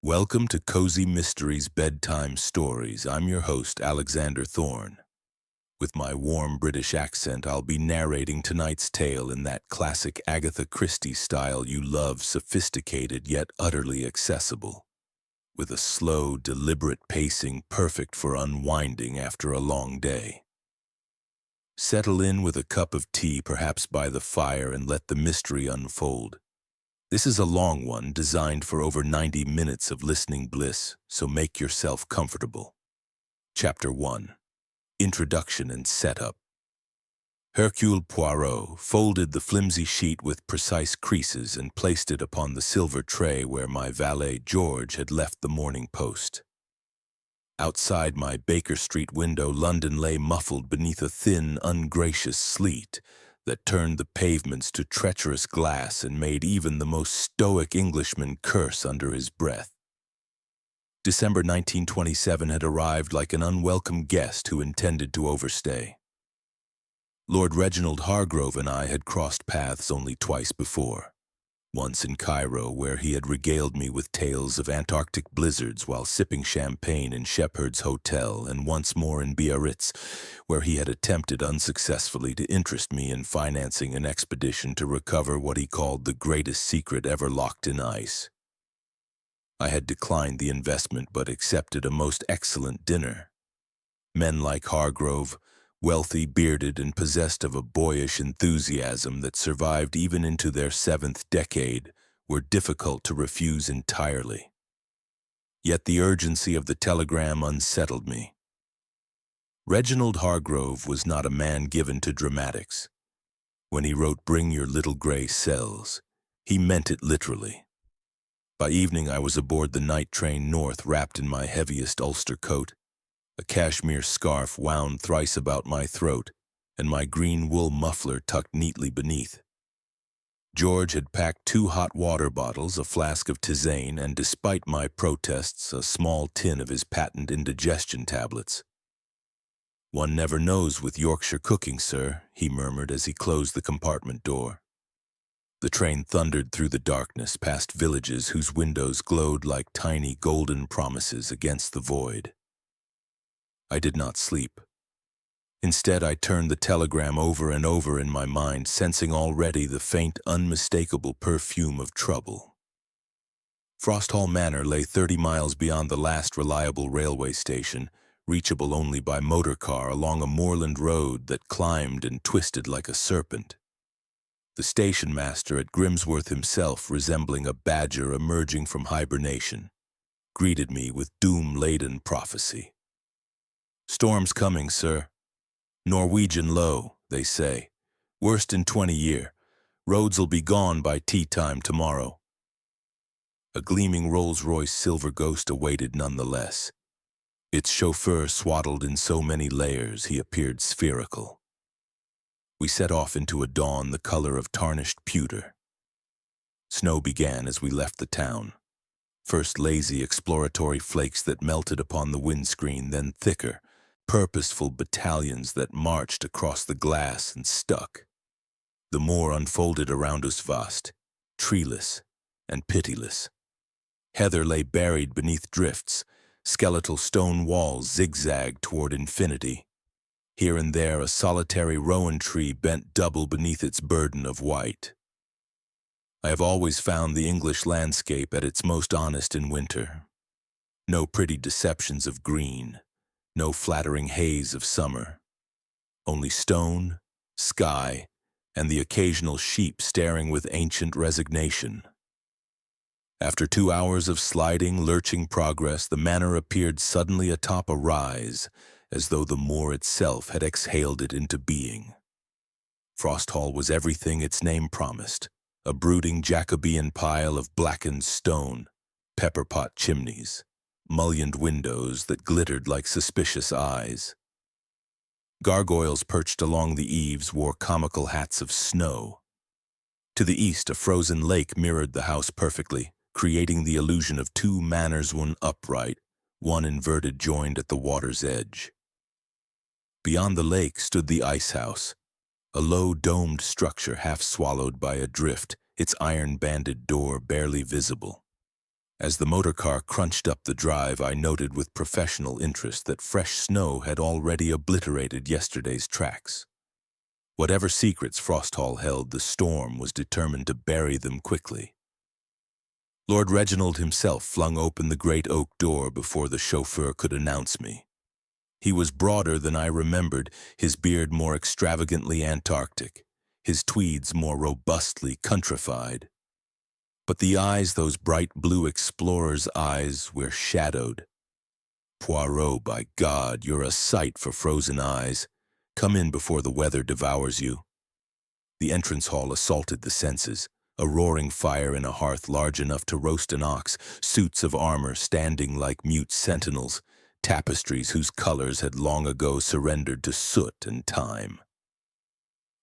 Welcome to Cozy Mysteries Bedtime Stories. I'm your host, Alexander Thorne. With my warm British accent, I'll be narrating tonight's tale in that classic Agatha Christie style you love, sophisticated yet utterly accessible, with a slow, deliberate pacing perfect for unwinding after a long day. Settle in with a cup of tea, perhaps by the fire, and let the mystery unfold. This is a long one, designed for over 90 minutes of listening bliss, so make yourself comfortable. Chapter 1. Introduction and Setup. Hercule Poirot folded the flimsy sheet with precise creases and placed it upon the silver tray where my valet George had left the Morning Post. Outside my Baker Street window, London lay muffled beneath a thin, ungracious sleet that turned the pavements to treacherous glass and made even the most stoic Englishman curse under his breath. December 1927 had arrived like an unwelcome guest who intended to overstay. Lord Reginald Hargrove and I had crossed paths only twice before. Once in Cairo, where he had regaled me with tales of Antarctic blizzards while sipping champagne in Shepherd's Hotel, and once more in Biarritz, where he had attempted unsuccessfully to interest me in financing an expedition to recover what he called the greatest secret ever locked in ice. I had declined the investment but accepted a most excellent dinner. Men like Hargrove, wealthy, bearded, and possessed of a boyish enthusiasm that survived even into their 7th decade, were difficult to refuse entirely. Yet the urgency of the telegram unsettled me. Reginald Hargrove was not a man given to dramatics. When he wrote "Bring your little gray cells," he meant it literally. By evening I was aboard the night train north, wrapped in my heaviest Ulster coat, a cashmere scarf wound thrice about my throat, and my green wool muffler tucked neatly beneath. George had packed 2 hot water bottles, a flask of tisane, and despite my protests, a small tin of his patent indigestion tablets. "One never knows with Yorkshire cooking, sir," he murmured as he closed the compartment door. The train thundered through the darkness past villages whose windows glowed like tiny golden promises against the void. I did not sleep. Instead, I turned the telegram over and over in my mind, sensing already the faint, unmistakable perfume of trouble. Frosthall Manor lay 30 miles beyond the last reliable railway station, reachable only by motor car along a moorland road that climbed and twisted like a serpent. The station master at Grimsworth himself, resembling a badger emerging from hibernation, greeted me with doom-laden prophecy. "Storm's coming, sir. Norwegian low, they say. Worst in 20 year. Roads'll be gone by tea time tomorrow." A gleaming Rolls-Royce Silver Ghost awaited nonetheless. Its chauffeur swaddled in so many layers he appeared spherical. We set off into a dawn the color of tarnished pewter. Snow began as we left the town. First lazy exploratory flakes that melted upon the windscreen, then thicker, purposeful battalions that marched across the glass and stuck. The moor unfolded around us vast, treeless, and pitiless. Heather lay buried beneath drifts, skeletal stone walls zigzagged toward infinity. Here and there a solitary rowan tree bent double beneath its burden of white. I have always found the English landscape at its most honest in winter. No pretty deceptions of green, no flattering haze of summer. Only stone, sky, and the occasional sheep staring with ancient resignation. After 2 hours of sliding, lurching progress, the manor appeared suddenly atop a rise, as though the moor itself had exhaled it into being. Frosthall was everything its name promised, a brooding Jacobean pile of blackened stone, pepper-pot chimneys, mullioned windows that glittered like suspicious eyes. Gargoyles perched along the eaves wore comical hats of snow. To the east, a frozen lake mirrored the house perfectly, creating the illusion of 2 manors, one upright, one inverted, joined at the water's edge. Beyond the lake stood the ice house, a low domed structure half swallowed by a drift, its iron-banded door barely visible. As the motorcar crunched up the drive, I noted with professional interest that fresh snow had already obliterated yesterday's tracks. Whatever secrets Frosthall held, the storm was determined to bury them quickly. Lord Reginald himself flung open the great oak door before the chauffeur could announce me. He was broader than I remembered, his beard more extravagantly Antarctic, his tweeds more robustly countrified. But the eyes, those bright blue explorer's eyes, were shadowed. Poirot, by God, you're a sight for frozen eyes. Come in before the weather devours you. The entrance hall assaulted the senses, a roaring fire in a hearth large enough to roast an ox, suits of armor standing like mute sentinels, tapestries whose colors had long ago surrendered to soot and time.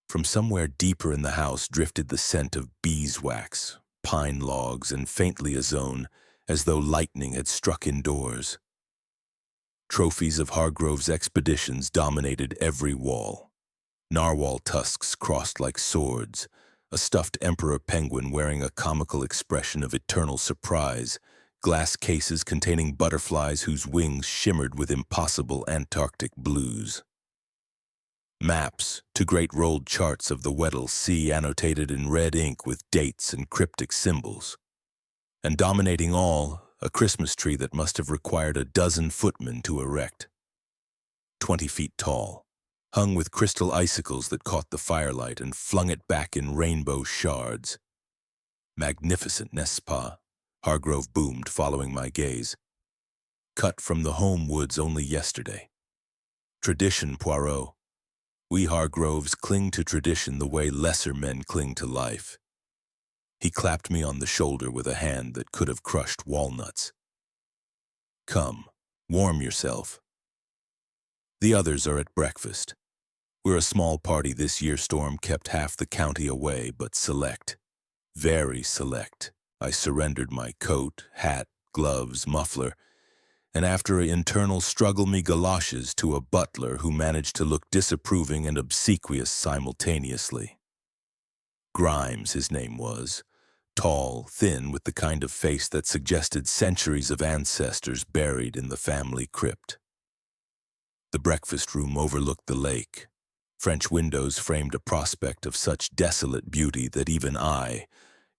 From somewhere deeper in the house drifted the scent of beeswax, pine logs, and faintly ozone, as though lightning had struck indoors. Trophies of Hargrove's expeditions dominated every wall. Narwhal tusks crossed like swords, a stuffed emperor penguin wearing a comical expression of eternal surprise, glass cases containing butterflies whose wings shimmered with impossible Antarctic blues. Maps, two great rolled charts of the Weddell Sea annotated in red ink with dates and cryptic symbols. And dominating all, a Christmas tree that must have required a dozen footmen to erect. 20 feet tall, hung with crystal icicles that caught the firelight and flung it back in rainbow shards. Magnificent, n'est-ce pas? Hargrove boomed, following my gaze. Cut from the home woods only yesterday. Tradition, Poirot. We Hargroves cling to tradition the way lesser men cling to life. He clapped me on the shoulder with a hand that could have crushed walnuts. Come, warm yourself. The others are at breakfast. We're a small party this year. Storm kept half the county away, but select. Very select. I surrendered my coat, hat, gloves, muffler, and after an internal struggle me galoshes to a butler who managed to look disapproving and obsequious simultaneously. Grimes, his name was, tall, thin, with the kind of face that suggested centuries of ancestors buried in the family crypt. The breakfast room overlooked the lake. French windows framed a prospect of such desolate beauty that even I,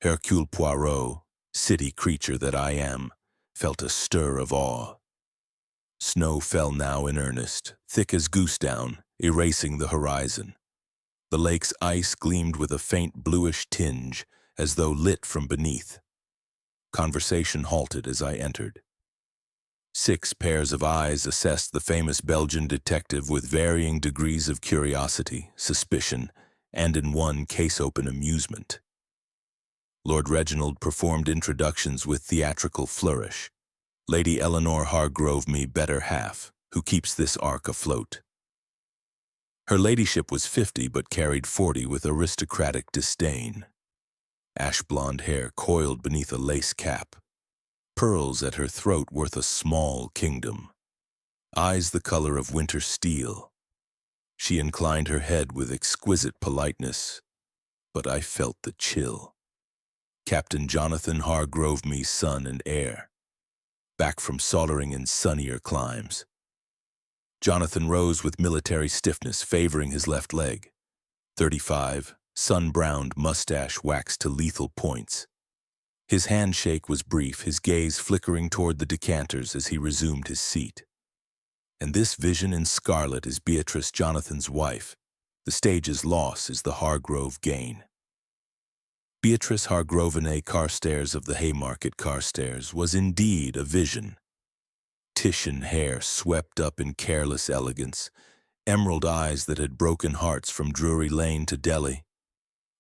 Hercule Poirot, city creature that I am, felt a stir of awe. Snow fell now in earnest, thick as goose down, erasing the horizon. The lake's ice gleamed with a faint bluish tinge, as though lit from beneath. Conversation halted as I entered. 6 pairs of eyes assessed the famous Belgian detective with varying degrees of curiosity, suspicion, and in one case-open amusement. Lord Reginald performed introductions with theatrical flourish. Lady Eleanor Hargrove, me better half, who keeps this ark afloat. Her ladyship was 50 but carried 40 with aristocratic disdain. Ash-blonde hair coiled beneath a lace cap. Pearls at her throat worth a small kingdom. Eyes the color of winter steel. She inclined her head with exquisite politeness, but I felt the chill. Captain Jonathan Hargrove, me son and heir, back from soldering in sunnier climes. Jonathan rose with military stiffness, favoring his left leg. 35, sun-browned mustache waxed to lethal points. His handshake was brief, his gaze flickering toward the decanters as he resumed his seat. And this vision in scarlet is Beatrice, Jonathan's wife. The stage's loss is the Hargrove gain. Beatrice Hargrovenet Carstairs of the Haymarket Carstairs was indeed a vision. Titian hair swept up in careless elegance, emerald eyes that had broken hearts from Drury Lane to Delhi.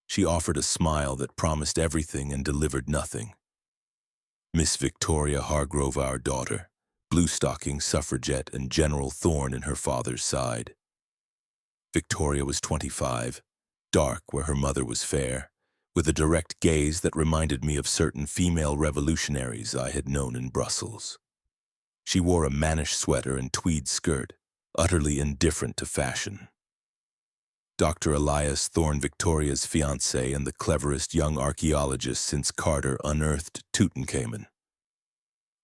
She offered a smile that promised everything and delivered nothing. Miss Victoria Hargrove, our daughter, blue-stocking suffragette and general thorn in her father's side. Victoria was 25, dark where her mother was fair, with a direct gaze that reminded me of certain female revolutionaries I had known in Brussels. She wore a mannish sweater and tweed skirt, utterly indifferent to fashion. Dr. Elias Thorne, Victoria's fiancé and the cleverest young archaeologist since Carter unearthed Tutankhamun.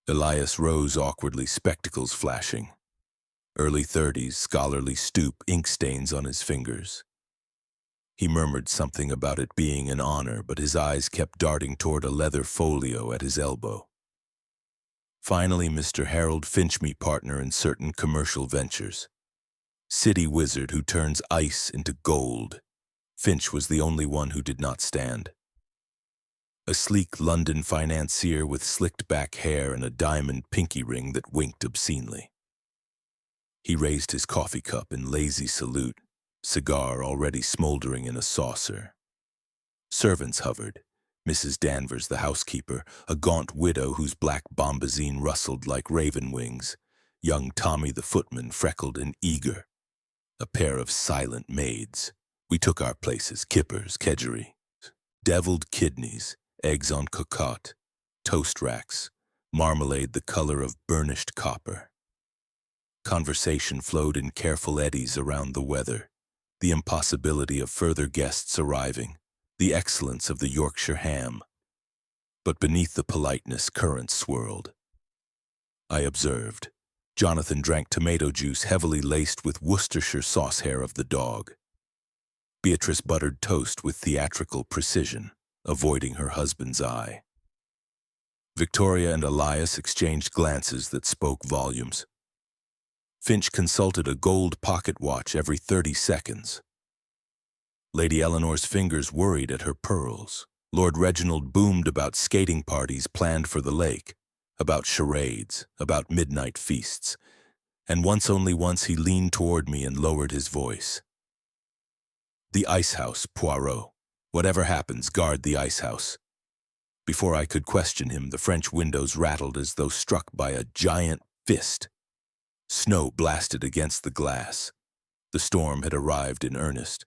Elias rose awkwardly, spectacles flashing. Early 30s, scholarly stoop, ink stains on his fingers. He murmured something about it being an honor, but his eyes kept darting toward a leather folio at his elbow. Finally, Mr. Harold Finch, me partner in certain commercial ventures. City wizard who turns ice into gold. Finch was the only one who did not stand. A sleek London financier with slicked back hair and a diamond pinky ring that winked obscenely. He raised his coffee cup in lazy salute, cigar already smoldering in a saucer. Servants hovered. Mrs. Danvers, the housekeeper, a gaunt widow whose black bombazine rustled like raven wings. Young Tommy, the footman, freckled and eager. A pair of silent maids. We took our places, kippers, kedgeree. Deviled kidneys, eggs en cocotte, toast racks, marmalade the color of burnished copper. Conversation flowed in careful eddies around the weather, the impossibility of further guests arriving, the excellence of the Yorkshire ham. But beneath the politeness, currents swirled. I observed. Jonathan drank tomato juice heavily laced with Worcestershire sauce hair of the dog. Beatrice buttered toast with theatrical precision, avoiding her husband's eye. Victoria and Elias exchanged glances that spoke volumes. Finch consulted a gold pocket watch every 30 seconds. Lady Eleanor's fingers worried at her pearls. Lord Reginald boomed about skating parties planned for the lake, about charades, about midnight feasts, and only once he leaned toward me and lowered his voice. The ice house, Poirot. Whatever happens, guard the ice house. Before I could question him, the French windows rattled as though struck by a giant fist. Snow blasted against the glass. The storm had arrived in earnest.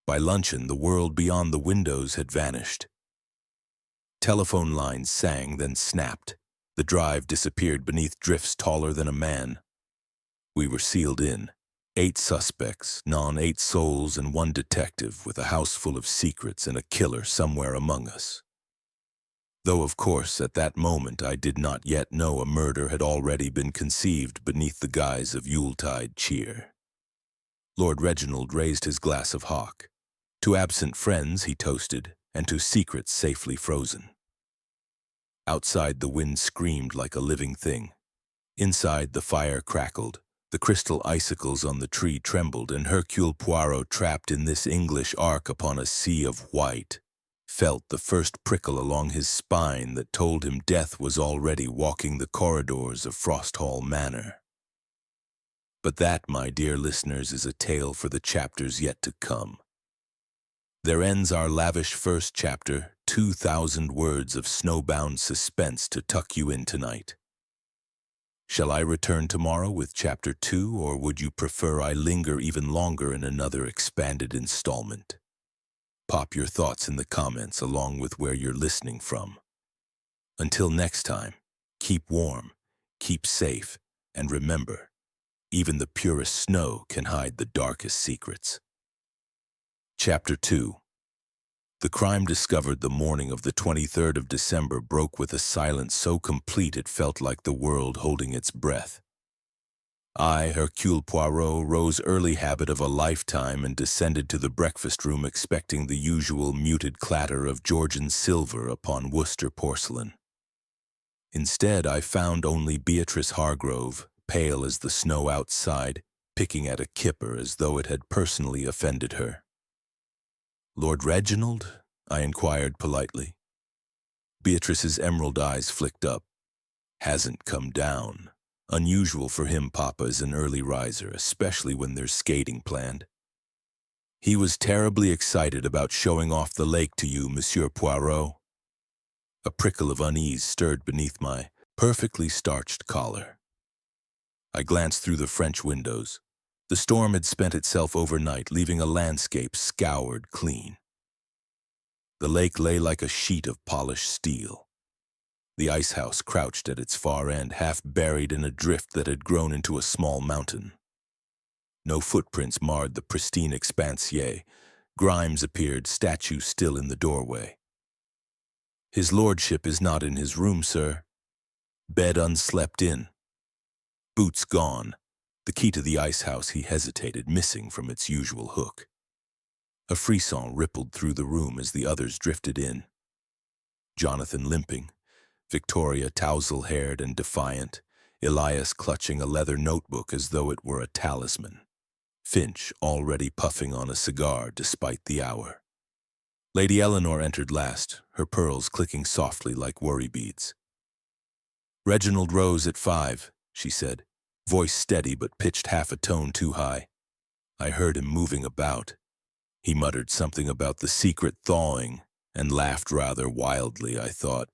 By luncheon, the world beyond the windows had vanished. Telephone lines sang, then snapped. The drive disappeared beneath drifts taller than a man. We were sealed in. 8 suspects, 8 souls, and 1 detective with a house full of secrets and a killer somewhere among us. Though, of course, at that moment I did not yet know a murder had already been conceived beneath the guise of Yuletide cheer. Lord Reginald raised his glass of hock. To absent friends he toasted, and to secrets safely frozen. Outside the wind screamed like a living thing. Inside the fire crackled. The crystal icicles on the tree trembled, and Hercule Poirot, trapped in this English ark upon a sea of white, felt the first prickle along his spine that told him death was already walking the corridors of Frosthall Manor. But that, my dear listeners, is a tale for the chapters yet to come. There ends our lavish first chapter, 2,000 words of snowbound suspense to tuck you in tonight. Shall I return tomorrow with Chapter 2, or would you prefer I linger even longer in another expanded installment? Pop your thoughts in the comments along with where you're listening from. Until next time, keep warm, keep safe, and remember, even the purest snow can hide the darkest secrets. Chapter 2. The crime discovered the morning of the 23rd of December broke with a silence so complete it felt like the world holding its breath. I, Hercule Poirot, rose early habit of a lifetime and descended to the breakfast room expecting the usual muted clatter of Georgian silver upon Worcester porcelain. Instead, I found only Beatrice Hargrove, pale as the snow outside, picking at a kipper as though it had personally offended her. "Lord Reginald?" I inquired politely. Beatrice's emerald eyes flicked up. "Hasn't come down. Unusual for him, Papa is an early riser, especially when there's skating planned. He was terribly excited about showing off the lake to you, Monsieur Poirot." A prickle of unease stirred beneath my perfectly starched collar. I glanced through the French windows. The storm had spent itself overnight, leaving a landscape scoured clean. The lake lay like a sheet of polished steel. The ice house crouched at its far end, half buried in a drift that had grown into a small mountain. No footprints marred the pristine expanse. Grimes appeared, statue still in the doorway. "His lordship is not in his room, sir." Bed unslept in. Boots gone. The key to the ice house he hesitated, missing from its usual hook. A frisson rippled through the room as the others drifted in. Jonathan limping, Victoria tousle-haired and defiant, Elias clutching a leather notebook as though it were a talisman, Finch already puffing on a cigar despite the hour. Lady Eleanor entered last, her pearls clicking softly like worry beads. "Reginald rose at 5, she said, voice steady but pitched half a tone too high. I heard him moving about. He muttered something about the secret thawing and laughed rather wildly, I thought.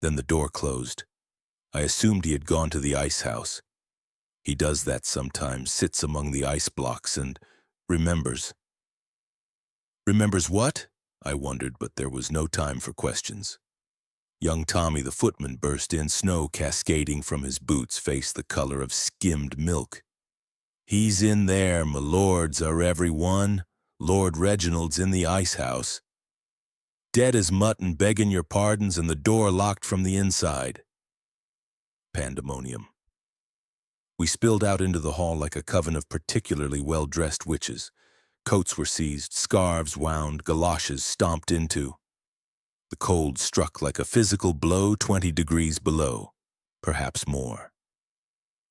Then the door closed. I assumed he had gone to the ice house. He does that sometimes, sits among the ice blocks and remembers." "Remembers what?" I wondered, but there was no time for questions. Young Tommy the footman burst in, snow cascading from his boots, face the color of skimmed milk. "He's in there, my lords are every one. Lord Reginald's in the ice house. Dead as mutton, begging your pardons, and the door locked from the inside." Pandemonium. We spilled out into the hall like a coven of particularly well-dressed witches. Coats were seized, scarves wound, galoshes stomped into. The cold struck like a physical blow 20 degrees below, perhaps more.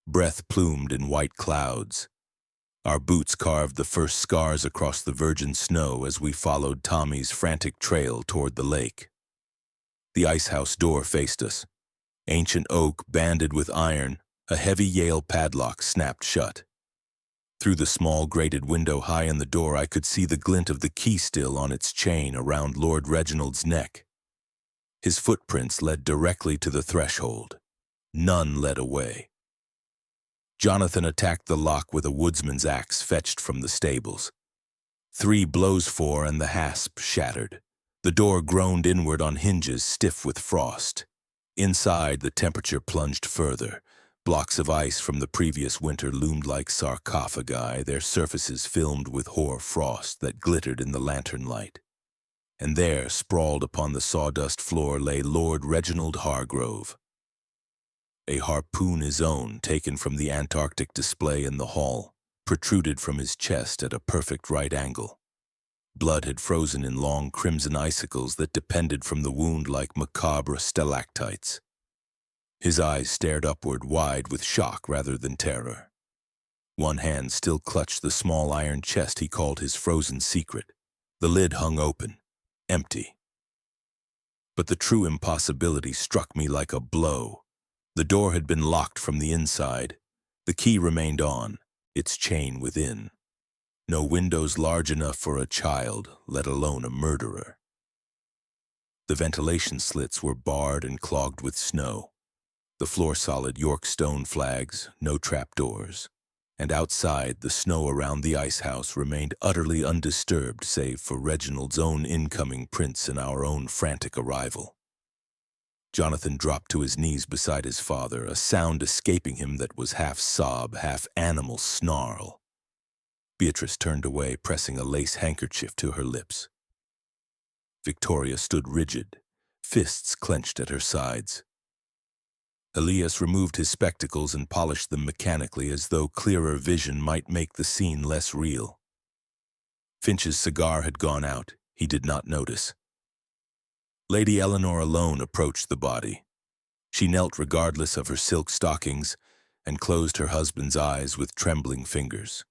Breath plumed in white clouds. Our boots carved the first scars across the virgin snow as we followed Tommy's frantic trail toward the lake. The ice house door faced us. Ancient oak banded with iron, a heavy Yale padlock snapped shut. Through the small grated window high in the door I could see the glint of the key still on its chain around Lord Reginald's neck. His footprints led directly to the threshold. None led away. Jonathan attacked the lock with a woodsman's axe fetched from the stables. 3 blows for, and the hasp shattered. The door groaned inward on hinges stiff with frost. Inside, the temperature plunged further. Blocks of ice from the previous winter loomed like sarcophagi, their surfaces filmed with hoar frost that glittered in the lantern light. And there, sprawled upon the sawdust floor, lay Lord Reginald Hargrove. A harpoon his own, taken from the Antarctic display in the hall, protruded from his chest at a perfect right angle. Blood had frozen in long crimson icicles that depended from the wound like macabre stalactites. His eyes stared upward, wide with shock rather than terror. One hand still clutched the small iron chest he called his frozen secret. The lid hung open, empty. But the true impossibility struck me like a blow. The door had been locked from the inside. The key remained on, its chain within. No windows large enough for a child, let alone a murderer. The ventilation slits were barred and clogged with snow. The floor solid York stone flags, no trapdoors. And outside, the snow around the ice house remained utterly undisturbed save for Reginald's own incoming prints and our own frantic arrival. Jonathan dropped to his knees beside his father, a sound escaping him that was half sob, half animal snarl. Beatrice turned away, pressing a lace handkerchief to her lips. Victoria stood rigid, fists clenched at her sides. Elias removed his spectacles and polished them mechanically as though clearer vision might make the scene less real. Finch's cigar had gone out. He did not notice. Lady Eleanor alone approached the body. She knelt regardless of her silk stockings and closed her husband's eyes with trembling fingers.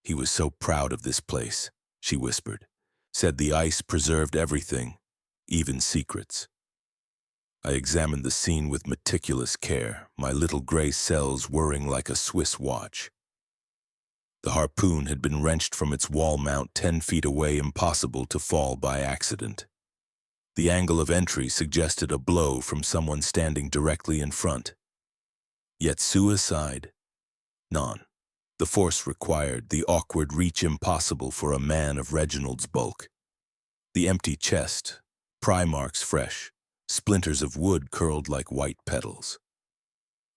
"He was so proud of this place," she whispered, "said the ice preserved everything, even secrets." I examined the scene with meticulous care, my little gray cells whirring like a Swiss watch. The harpoon had been wrenched from its wall mount 10 feet away, impossible to fall by accident. The angle of entry suggested a blow from someone standing directly in front. Yet suicide? None. The force required, the awkward reach impossible for a man of Reginald's bulk. The empty chest, pry marks fresh, splinters of wood curled like white petals.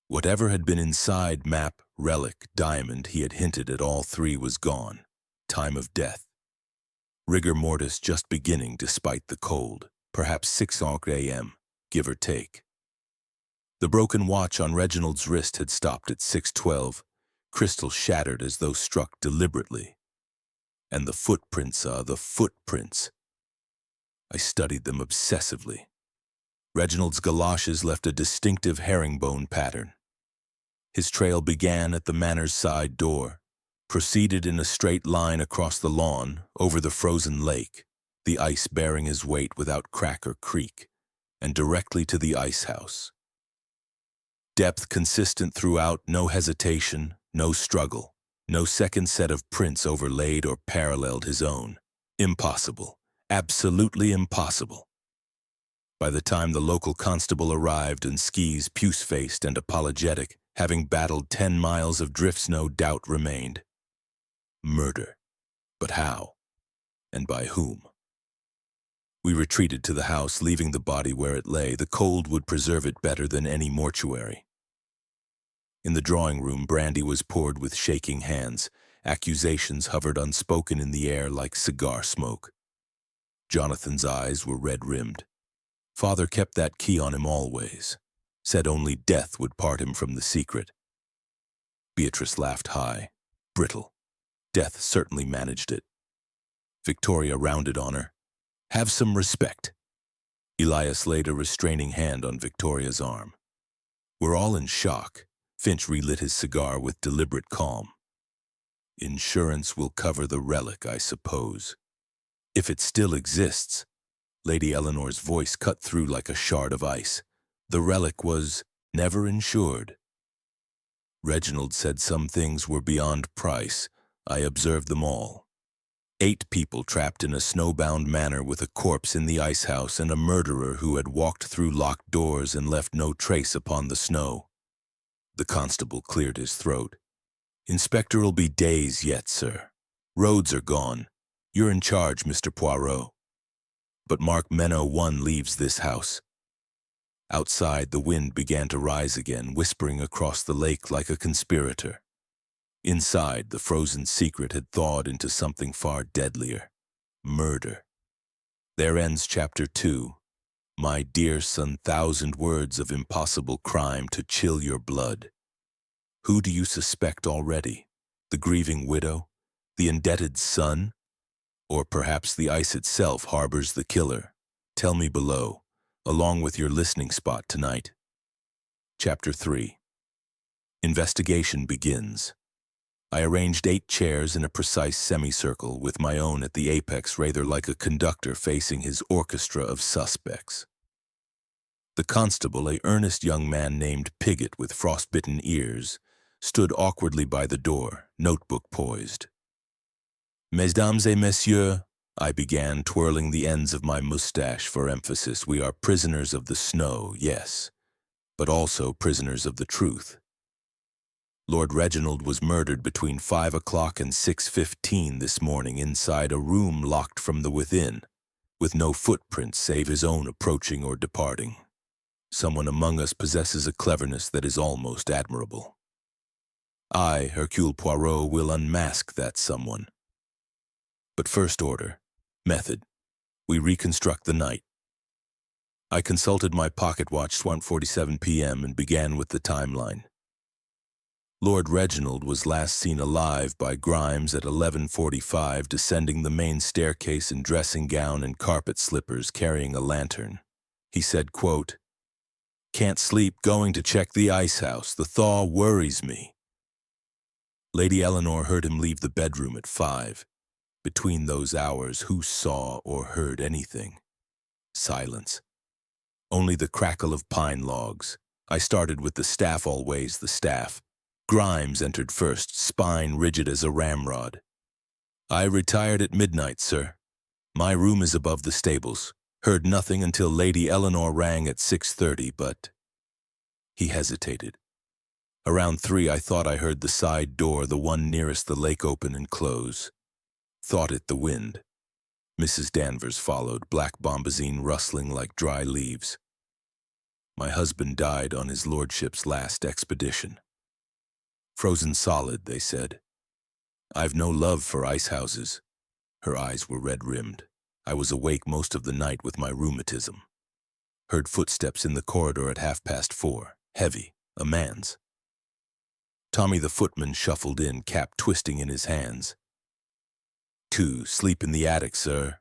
Whatever had been inside, map, relic, diamond, he had hinted at all 3 was gone. Time of death. Rigor mortis just beginning despite the cold. Perhaps 6 a.m., give or take. The broken watch on Reginald's wrist had stopped at 6:12, crystal shattered as though struck deliberately. And the footprints, the footprints. I studied them obsessively. Reginald's galoshes left a distinctive herringbone pattern. His trail began at the manor's side door, proceeded in a straight line across the lawn, over the frozen lake, the ice bearing his weight without crack or creak, and directly to the ice house. Depth consistent throughout, no hesitation, no struggle, no second set of prints overlaid or paralleled his own. Impossible, absolutely impossible. By the time the local constable arrived and skis puce-faced and apologetic, having battled 10 miles of drifts, no doubt remained. Murder. But how? And by whom? We retreated to the house, leaving the body where it lay. The cold would preserve it better than any mortuary. In the drawing room, brandy was poured with shaking hands. Accusations hovered unspoken in the air like cigar smoke. Jonathan's eyes were red-rimmed. Father kept that key on him always. Said only death would part him from the secret. Beatrice laughed high, brittle. Death certainly managed it. Victoria rounded on her. Have some respect. Elias laid a restraining hand on Victoria's arm. We're all in shock. Finch relit his cigar with deliberate calm. Insurance will cover the relic, I suppose. If it still exists. Lady Eleanor's voice cut through like a shard of ice. The relic was never insured. Reginald said some things were beyond price. I observed them all. 8 people trapped in a snowbound manor with a corpse in the ice house and a murderer who had walked through locked doors and left no trace upon the snow. The constable cleared his throat. Inspector'll be days yet, sir. Roads are gone. You're in charge, Mr. Poirot. But Mark Menno 1 leaves this house. Outside, the wind began to rise again, whispering across the lake like a conspirator. Inside, the frozen secret had thawed into something far deadlier. Murder. There ends Chapter 2. My dear son, 1,000 words of impossible crime to chill your blood. Who do you suspect already? The grieving widow? The indebted son? Or perhaps the ice itself harbors the killer? Tell me below, along with your listening spot tonight. Chapter 3. Investigation begins. I arranged 8 chairs in a precise semicircle, with my own at the apex, rather like a conductor facing his orchestra of suspects. The constable, a earnest young man named Piggott with frostbitten ears, stood awkwardly by the door, notebook poised. Mesdames et messieurs, I began, twirling the ends of my mustache for emphasis, we are prisoners of the snow, yes, but also prisoners of the truth. Lord Reginald was murdered between 5 o'clock and 6:15 this morning inside a room locked from the within, with no footprints save his own approaching or departing. Someone among us possesses a cleverness that is almost admirable. I, Hercule Poirot, will unmask that someone. But first order, method. We reconstruct the night. I consulted my pocket watch, 1:47 p.m., and began with the timeline. Lord Reginald was last seen alive by Grimes at 11:45, descending the main staircase in dressing gown and carpet slippers, carrying a lantern. He said, quote, "Can't sleep, going to check the ice house. The thaw worries me." Lady Eleanor heard him leave the bedroom at 5. Between those hours, who saw or heard anything? Silence. Only the crackle of pine logs. I started with the staff, always the staff. Grimes entered first, spine rigid as a ramrod. I retired at midnight, sir. My room is above the stables. Heard nothing until Lady Eleanor rang at 6:30, but... He hesitated. Around 3, I thought I heard the side door, the one nearest the lake, open and close. Thought it the wind. Mrs. Danvers followed, black bombazine rustling like dry leaves. My husband died on his lordship's last expedition. Frozen solid, they said. I've no love for ice houses. Her eyes were red-rimmed. I was awake most of the night with my rheumatism. Heard footsteps in the corridor at 4:30. heavy, a man's. Tommy the footman shuffled in, cap twisting in his hands. "2, sleep in the attic, sir.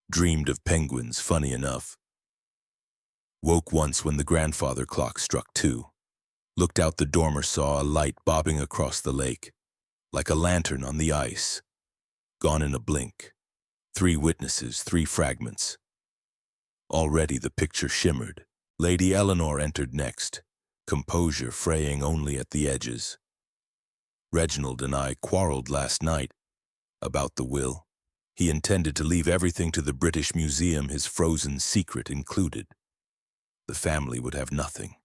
Dreamed of penguins, funny enough. Woke once when the grandfather clock struck 2. Looked out the dormer, saw a light bobbing across the lake, like a lantern on the ice. Gone in a blink. 3 witnesses, 3 fragments. Already the picture shimmered. Lady Eleanor entered next, composure fraying only at the edges. Reginald and I quarreled last night about the will. He intended to leave everything to the British Museum, his frozen secret included. The family would have nothing.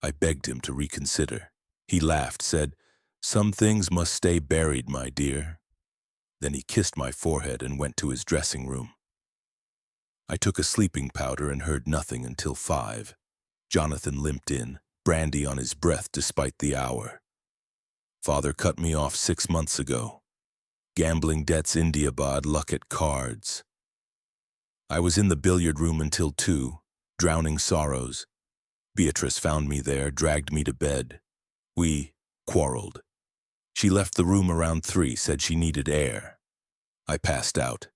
I begged him to reconsider. He laughed, said, 'Some things must stay buried, my dear.' Then he kissed my forehead and went to his dressing room. I took a sleeping powder and heard nothing until 5. Jonathan limped in, brandy on his breath despite the hour. Father cut me off 6 months ago. Gambling debts, Indiabad, luck at cards. I was in the billiard room until 2, drowning sorrows. Beatrice found me there, dragged me to bed. We quarreled. She left the room around 3, said she needed air. I passed out.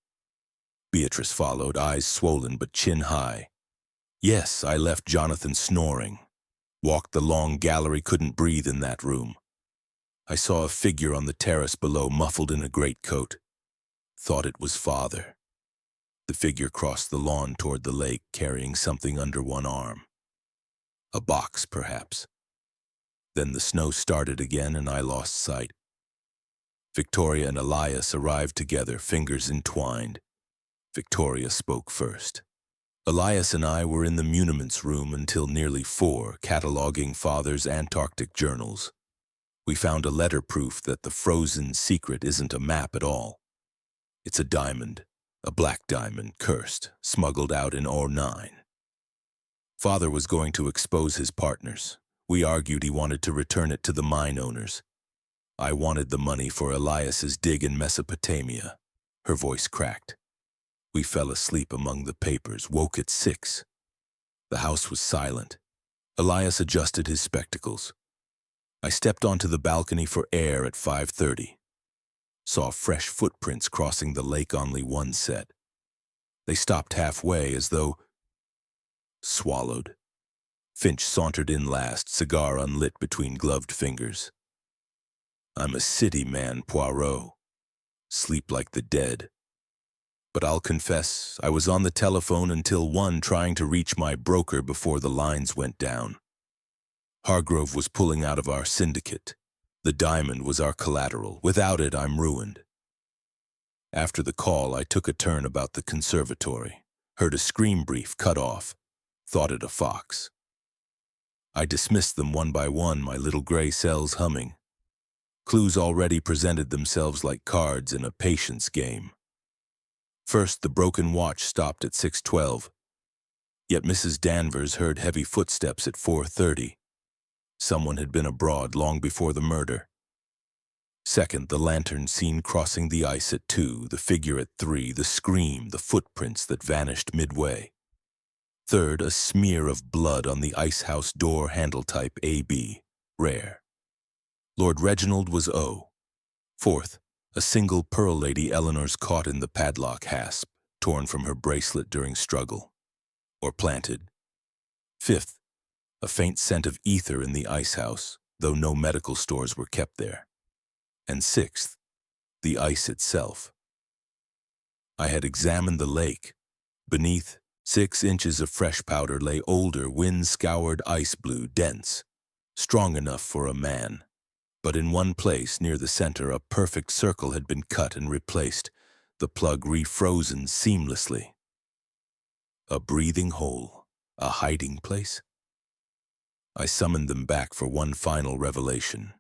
Beatrice followed, eyes swollen but chin high. Yes, I left Jonathan snoring. Walked the long gallery, couldn't breathe in that room. I saw a figure on the terrace below, muffled in a greatcoat. Thought it was Father. The figure crossed the lawn toward the lake, carrying something under one arm. A box, perhaps. Then the snow started again and I lost sight. Victoria and Elias arrived together, fingers entwined. Victoria spoke first. Elias and I were in the muniments room until nearly 4, cataloging Father's Antarctic journals. We found a letter proof that the frozen secret isn't a map at all. It's a diamond, a black diamond, cursed, smuggled out in '09. Father was going to expose his partners. We argued he wanted to return it to the mine owners. I wanted the money for Elias's dig in Mesopotamia. Her voice cracked. We fell asleep among the papers, woke at 6. The house was silent. Elias adjusted his spectacles. I stepped onto the balcony for air at 5:30. Saw fresh footprints crossing the lake, only one set. They stopped halfway as though swallowed. Finch sauntered in last, cigar unlit between gloved fingers. I'm a city man, Poirot. Sleep like the dead. But I'll confess, I was on the telephone until 1 trying to reach my broker before the lines went down. Hargrove was pulling out of our syndicate. The diamond was our collateral. Without it, I'm ruined. After the call, I took a turn about the conservatory. Heard a scream brief cut off. Thought it a fox. I dismissed them one by one, my little gray cells humming. Clues already presented themselves like cards in a patience game. First, the broken watch stopped at 6:12. Yet Mrs. Danvers heard heavy footsteps at 4:30. Someone had been abroad long before the murder. Second, the lantern seen crossing the ice at 2, the figure at 3, the scream, the footprints that vanished midway. Third, a smear of blood on the icehouse door handle type AB, rare. Lord Reginald was O. Fourth, a single pearl, Lady Eleanor's caught in the padlock hasp, torn from her bracelet during struggle, or planted. Fifth, a faint scent of ether in the icehouse, though no medical stores were kept there. And sixth, the ice itself. I had examined the lake. Beneath, 6 inches of fresh powder lay older, wind-scoured ice blue, dense, strong enough for a man. But in one place, near the center, a perfect circle had been cut and replaced, the plug refrozen seamlessly. A breathing hole, a hiding place? I summoned them back for one final revelation.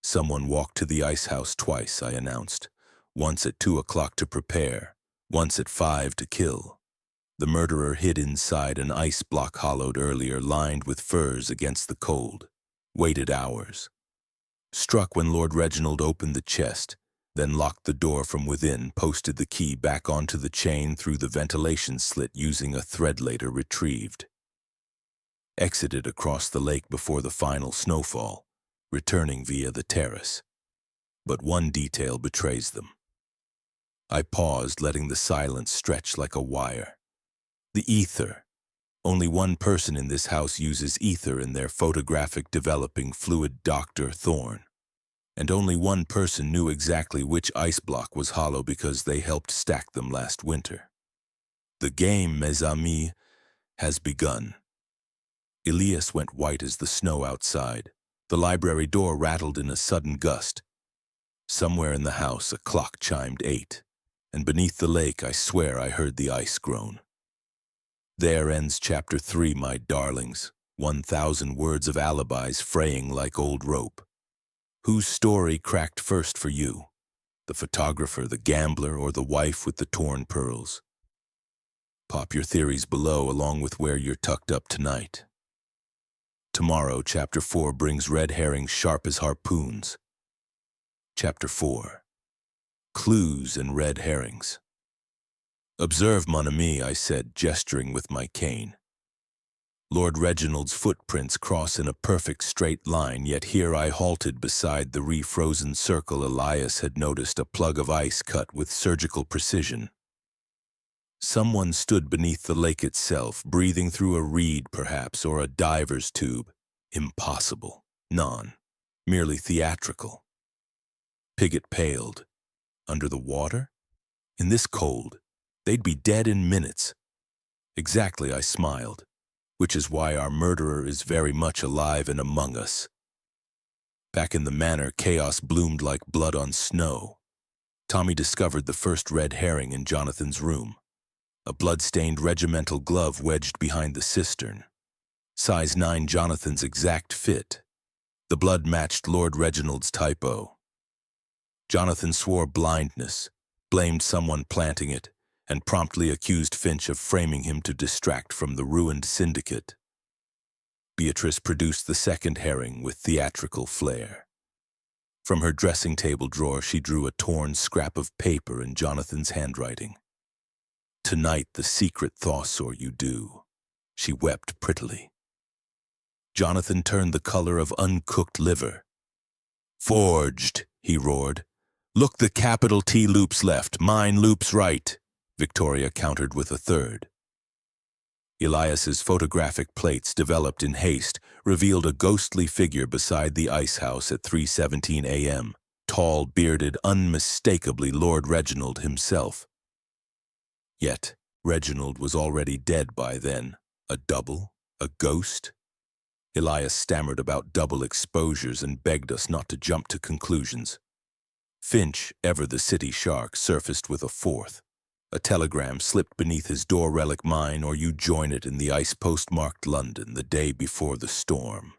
Someone walked to the icehouse twice, I announced. Once at 2 o'clock to prepare, once at 5 to kill. The murderer hid inside an ice block hollowed earlier, lined with furs against the cold. Waited hours. Struck when Lord Reginald opened the chest, then locked the door from within, posted the key back onto the chain through the ventilation slit using a thread later retrieved. exited across the lake before the final snowfall, returning via the terrace. But one detail betrays them. I paused, letting the silence stretch like a wire. The ether. Only one person in this house uses ether in their photographic developing fluid, Dr. Thorne. And only one person knew exactly which ice block was hollow because they helped stack them last winter. The game, mes amis, has begun. Elias went white as the snow outside. The library door rattled in a sudden gust. Somewhere in the house, a clock chimed 8, and beneath the lake, I swear I heard the ice groan. There ends Chapter 3, my darlings, 1,000 words of alibis fraying like old rope. Whose story cracked first for you? The photographer, the gambler, or the wife with the torn pearls? Pop your theories below along with where you're tucked up tonight. Tomorrow, Chapter 4 brings red herrings sharp as harpoons. Chapter 4. Clues and red herrings. Observe, mon ami, I said, gesturing with my cane. Lord Reginald's footprints cross in a perfect straight line, yet here I halted beside the refrozen circle. Elias had noticed a plug of ice cut with surgical precision. Someone stood beneath the lake itself, breathing through a reed perhaps, or a diver's tube. Impossible. Merely theatrical. Pigott paled. Under the water? In this cold? They'd be dead in minutes. Exactly, I smiled. Which is why our murderer is very much alive and among us. Back in the manor, chaos bloomed like blood on snow. Tommy discovered the first red herring in Jonathan's room. A blood-stained regimental glove wedged behind the cistern. Size 9 Jonathan's exact fit. The blood matched Lord Reginald's typo. Jonathan swore blindness, blamed someone planting it, and promptly accused Finch of framing him to distract from the ruined syndicate. Beatrice produced the second herring with theatrical flair. From her dressing table drawer, she drew a torn scrap of paper in Jonathan's handwriting. Tonight the secret thaw saw you do. She wept prettily. Jonathan turned the color of uncooked liver. Forged, he roared. Look, the capital T loops left, mine loops right. Victoria countered with a third. Elias's photographic plates, developed in haste, revealed a ghostly figure beside the ice house at 3:17 a.m., tall, bearded, unmistakably Lord Reginald himself. Yet, Reginald was already dead by then. A double? A ghost? Elias stammered about double exposures and begged us not to jump to conclusions. Finch, ever the city shark, surfaced with a fourth. A telegram slipped beneath his door relic, mine, or you join it in the ice postmarked London the day before the storm.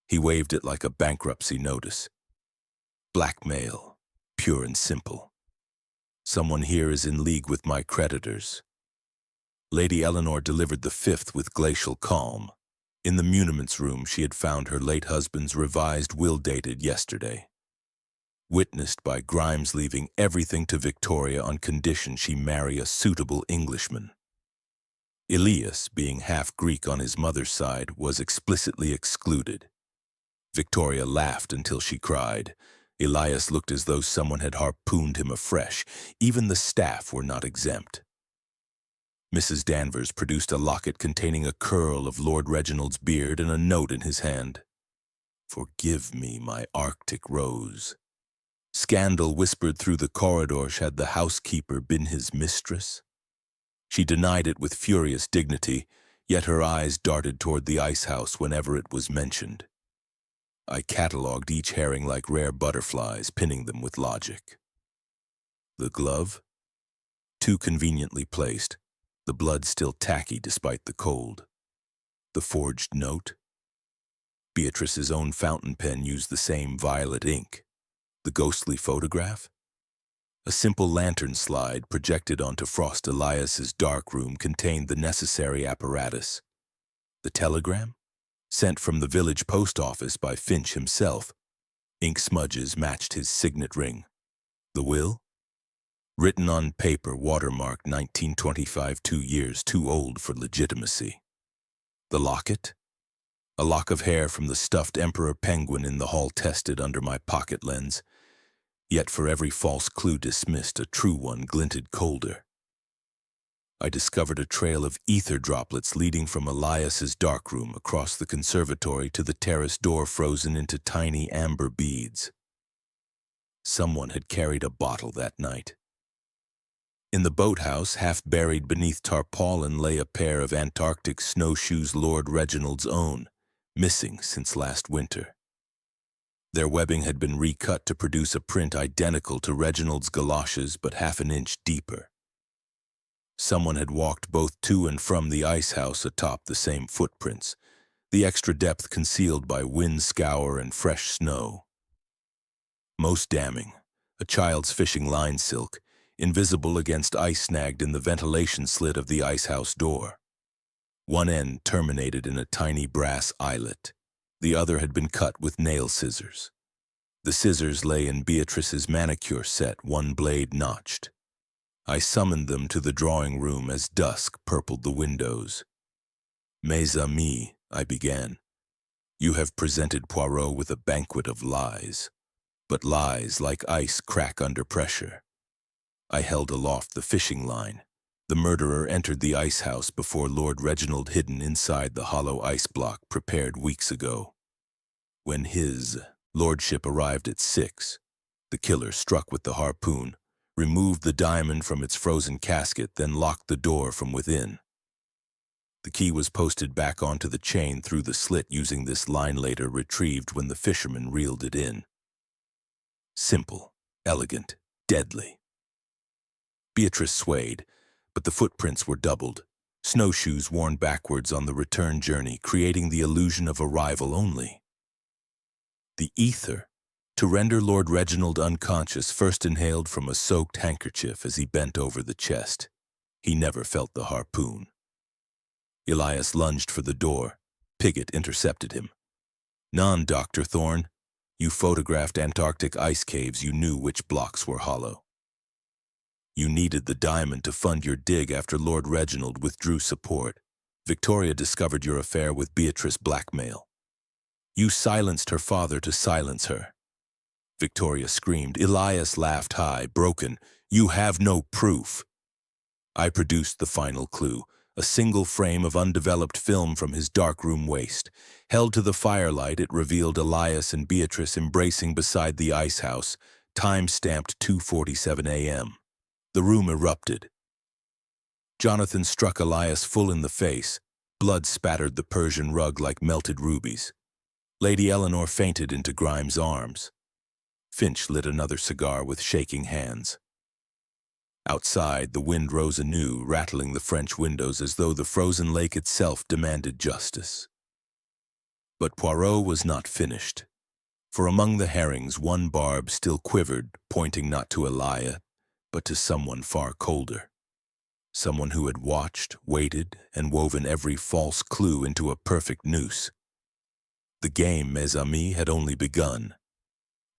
He waved it like a bankruptcy notice. Blackmail, pure and simple. Someone here is in league with my creditors. Lady Eleanor delivered the fifth with glacial calm. In the muniments room, she had found her late husband's revised will dated yesterday. Witnessed by Grimes leaving everything to Victoria on condition she marry a suitable Englishman. Elias, being half Greek on his mother's side, was explicitly excluded. Victoria laughed until she cried. Elias looked as though someone had harpooned him afresh. Even the staff were not exempt. Mrs. Danvers produced a locket containing a curl of Lord Reginald's beard and a note in his hand. Forgive me, my Arctic rose. Scandal whispered through the corridors had the housekeeper been his mistress. She denied it with furious dignity, yet her eyes darted toward the ice house whenever it was mentioned. I catalogued each herring like rare butterflies, pinning them with logic. The glove? Too conveniently placed, the blood still tacky despite the cold. The forged note? Beatrice's own fountain pen used the same violet ink. The ghostly photograph? A simple lantern slide projected onto Frost Elias's dark room contained the necessary apparatus. The telegram? Sent from the village post office by Finch himself. Ink smudges matched his signet ring. The will? Written on paper, watermarked 1925, 2 years too old for legitimacy. The locket? A lock of hair from the stuffed emperor penguin in the hall tested under my pocket lens, yet for every false clue dismissed, a true one glinted colder. I discovered a trail of ether droplets leading from Elias's darkroom across the conservatory to the terrace door frozen into tiny amber beads. Someone had carried a bottle that night. In the boathouse, half buried beneath tarpaulin, lay a pair of Antarctic snowshoes Lord Reginald's own, missing since last winter. Their webbing had been recut to produce a print identical to Reginald's galoshes but half an inch deeper. Someone had walked both to and from the ice house atop the same footprints, the extra depth concealed by wind scour and fresh snow. Most damning, a child's fishing line silk, invisible against ice snagged in the ventilation slit of the icehouse door. One end terminated in a tiny brass eyelet. The other had been cut with nail scissors. The scissors lay in Beatrice's manicure set, one blade notched. I summoned them to the drawing room as dusk purpled the windows. "Mes amis," I began, "you have presented Poirot with a banquet of lies. But lies, like ice, crack under pressure." I held aloft the fishing line. The murderer entered the ice house before Lord Reginald, hidden inside the hollow ice block prepared weeks ago. When his lordship arrived at 6, the killer struck with the harpoon, removed the diamond from its frozen casket, then locked the door from within. The key was posted back onto the chain through the slit using this line later retrieved when the fisherman reeled it in. Simple, elegant, deadly. Beatrice swayed, but the footprints were doubled, snowshoes worn backwards on the return journey, creating the illusion of arrival only. The ether, to render Lord Reginald unconscious, first inhaled from a soaked handkerchief as he bent over the chest. He never felt the harpoon. Elias lunged for the door. Pigott intercepted him. "Non, Dr. Thorne. You photographed Antarctic ice caves. You knew which blocks were hollow. You needed the diamond to fund your dig after Lord Reginald withdrew support. Victoria discovered your affair with Beatrice blackmail. You silenced her father to silence her." Victoria screamed. Elias laughed high, broken. "You have no proof." I produced the final clue, a single frame of undeveloped film from his darkroom waist. Held to the firelight, it revealed Elias and Beatrice embracing beside the ice house, time-stamped 2:47 a.m. The room erupted. Jonathan struck Elias full in the face. Blood spattered the Persian rug like melted rubies. Lady Eleanor fainted into Grimes' arms. Finch lit another cigar with shaking hands. Outside, the wind rose anew, rattling the French windows as though the frozen lake itself demanded justice. But Poirot was not finished, for among the herrings one barb still quivered, pointing not to Elia, but to someone far colder. Someone who had watched, waited, and woven every false clue into a perfect noose. The game, mes amis, had only begun.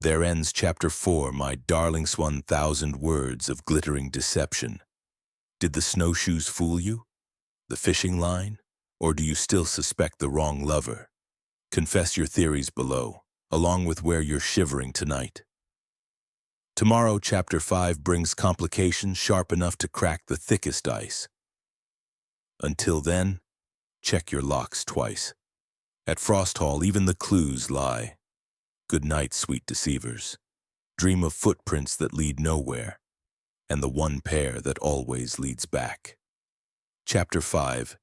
There ends Chapter 4, my darling's 1,000 words of glittering deception. Did the snowshoes fool you? The fishing line? Or do you still suspect the wrong lover? Confess your theories below, along with where you're shivering tonight. Tomorrow, Chapter 5 brings complications sharp enough to crack the thickest ice. Until then, check your locks twice. At Frost Hall, even the clues lie. Good night, sweet deceivers. Dream of footprints that lead nowhere, and the one pair that always leads back. Chapter 5.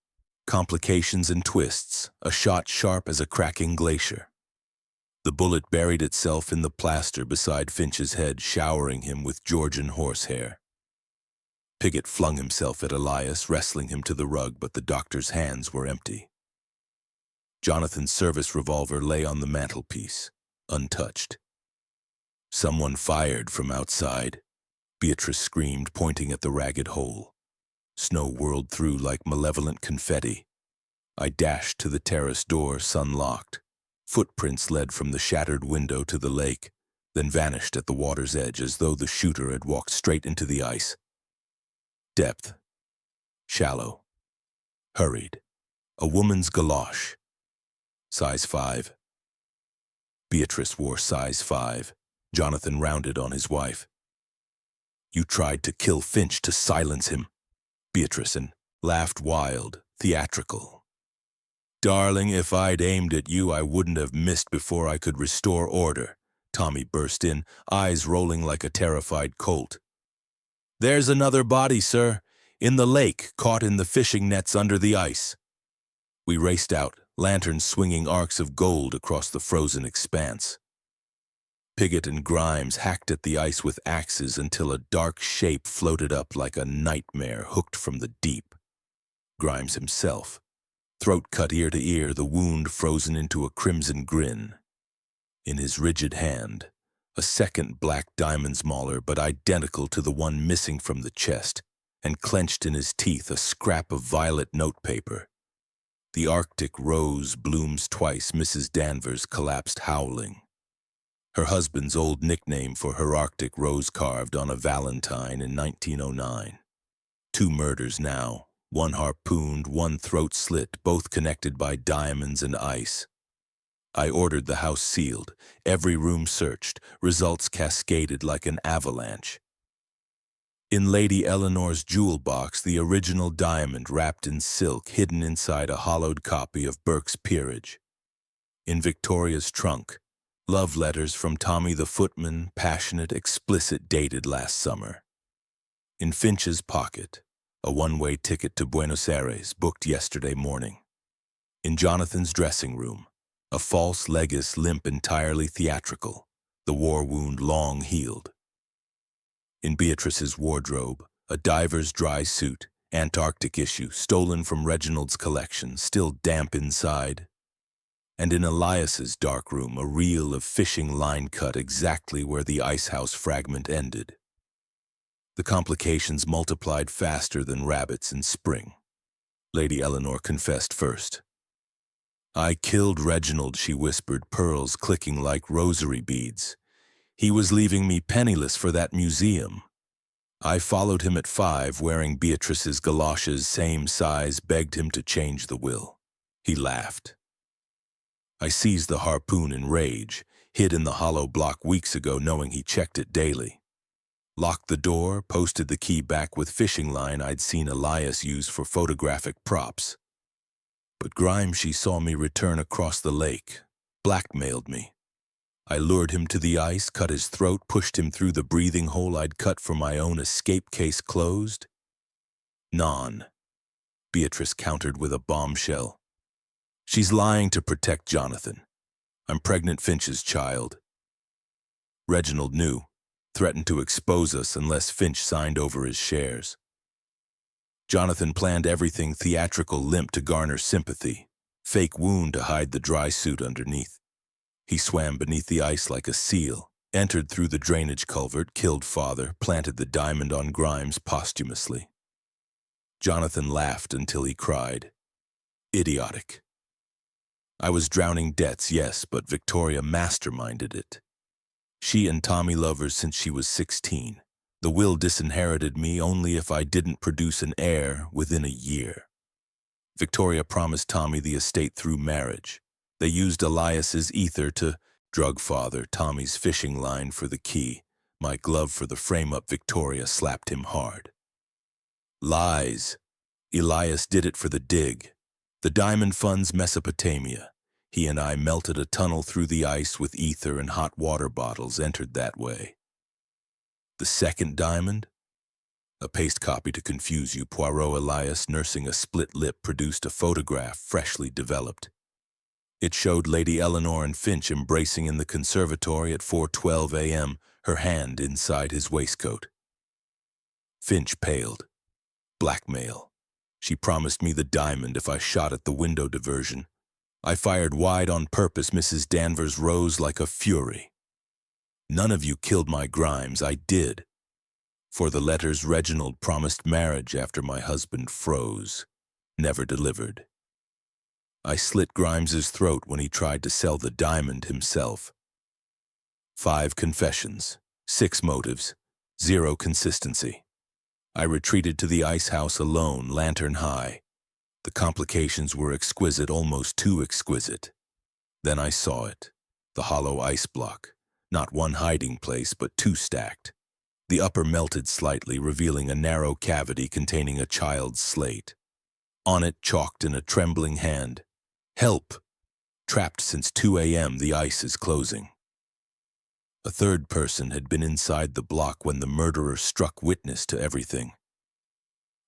Complications and twists, a shot sharp as a cracking glacier. The bullet buried itself in the plaster beside Finch's head, showering him with Georgian horsehair. Pigott flung himself at Elias, wrestling him to the rug, but the doctor's hands were empty. Jonathan's service revolver lay on the mantelpiece, untouched. Someone fired from outside, Beatrice screamed, pointing at the ragged hole. Snow whirled through like malevolent confetti. I dashed to the terrace door, sun-locked. Footprints led from the shattered window to the lake, then vanished at the water's edge as though the shooter had walked straight into the ice. Depth. Shallow. Hurried. A woman's galoche. Size 5. Beatrice wore size 5. Jonathan rounded on his wife. You tried to kill Finch to silence him. Beatrice laughed wild, theatrical. Darling, if I'd aimed at you, I wouldn't have missed before I could restore order. Tommy burst in, eyes rolling like a terrified colt. There's another body, sir. In the lake, caught in the fishing nets under the ice. We raced out, lanterns swinging arcs of gold across the frozen expanse. Piggott and Grimes hacked at the ice with axes until a dark shape floated up like a nightmare hooked from the deep. Grimes himself, throat cut ear to ear, the wound frozen into a crimson grin. In his rigid hand, a second black diamond's mauler, but identical to the one missing from the chest, and clenched in his teeth a scrap of violet notepaper. The Arctic rose blooms twice. Mrs. Danvers collapsed howling. Her husband's old nickname for her Arctic rose carved on a valentine in 1909. 2 murders now, one harpooned, one throat slit, both connected by diamonds and ice. I ordered the house sealed, every room searched, results cascaded like an avalanche. In Lady Eleanor's jewel box, the original diamond wrapped in silk, hidden inside a hollowed copy of Burke's Peerage. In Victoria's trunk, love letters from Tommy the footman, passionate, explicit, dated last summer. In Finch's pocket, a one-way ticket to Buenos Aires, booked yesterday morning. In Jonathan's dressing room, a false legis limp entirely theatrical, the war wound long healed. In Beatrice's wardrobe, a diver's dry suit, Antarctic issue, stolen from Reginald's collection, still damp inside. And in Elias's dark room, a reel of fishing line cut exactly where the icehouse fragment ended. The complications multiplied faster than rabbits in spring. Lady Eleanor confessed first. I killed Reginald, she whispered, pearls clicking like rosary beads. He was leaving me penniless for that museum. I followed him at 5, wearing Beatrice's galoshes, same size, begged him to change the will. He laughed. I seized the harpoon in rage, hid in the hollow block weeks ago knowing he checked it daily. Locked the door, posted the key back with fishing line I'd seen Elias use for photographic props. But Grimes, she saw me return across the lake, blackmailed me. I lured him to the ice, cut his throat, pushed him through the breathing hole I'd cut for my own escape case closed. Non, Beatrice countered with a bombshell. She's lying to protect Jonathan. I'm pregnant Finch's child. Reginald knew, threatened to expose us unless Finch signed over his shares. Jonathan planned everything, theatrical limp to garner sympathy, fake wound to hide the dry suit underneath. He swam beneath the ice like a seal, entered through the drainage culvert, killed father, planted the diamond on Grimes posthumously. Jonathan laughed until he cried. Idiotic. I was drowning debts, yes, but Victoria masterminded it. She and Tommy lovers since she was 16. The will disinherited me only if I didn't produce an heir within a year. Victoria promised Tommy the estate through marriage. They used Elias's ether to drug father, Tommy's fishing line for the key, my glove for the frame-up. Victoria slapped him hard. Lies. Elias did it for the dig. The diamond funds Mesopotamia. He and I melted a tunnel through the ice with ether and hot water bottles, entered that way. The second diamond? A paste copy to confuse you. Poirot Elias, nursing a split lip, produced a photograph freshly developed. It showed Lady Eleanor and Finch embracing in the conservatory at 4:12 a.m., her hand inside his waistcoat. Finch paled. Blackmail. She promised me the diamond if I shot at the window diversion. I fired wide on purpose. Mrs. Danvers rose like a fury. None of you killed my Grimes. I did. For the letters, Reginald promised marriage after my husband froze. Never delivered. I slit Grimes's throat when he tried to sell the diamond himself. 5 confessions, 6 motives, 0 consistency. I retreated to the ice house alone, lantern high. The complications were exquisite, almost too exquisite. Then I saw it, the hollow ice block, not one hiding place but two stacked. The upper melted slightly, revealing a narrow cavity containing a child's slate. On it, chalked in a trembling hand, "Help! Trapped since 2 a.m., the ice is closing." A third person had been inside the block when the murderer struck witness to everything.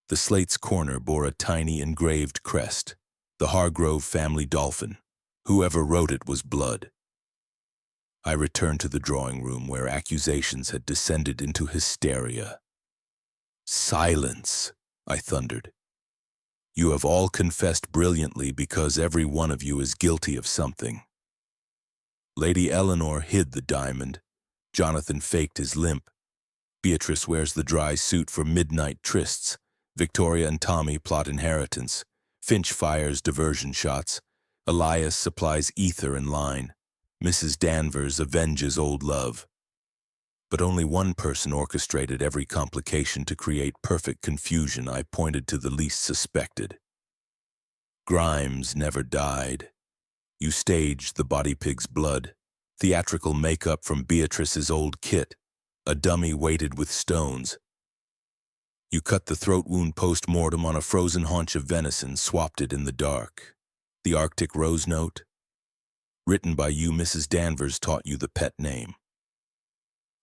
The slate's corner bore a tiny engraved crest, the Hargrove family dolphin. Whoever wrote it was blood. I returned to the drawing room where accusations had descended into hysteria. "Silence," I thundered. "You have all confessed brilliantly because every one of you is guilty of something." Lady Eleanor hid the diamond. Jonathan faked his limp. Beatrice wears the dry suit for midnight trysts. Victoria and Tommy plot inheritance. Finch fires diversion shots. Elias supplies ether and line. Mrs. Danvers avenges old love. But only one person orchestrated every complication to create perfect confusion. I pointed to the least suspected. Grimes never died. You staged the body pig's blood. Theatrical makeup from Beatrice's old kit. A dummy weighted with stones. You cut the throat wound post-mortem on a frozen haunch of venison, swapped it in the dark. The Arctic rose note. Written by you, Mrs. Danvers taught you the pet name.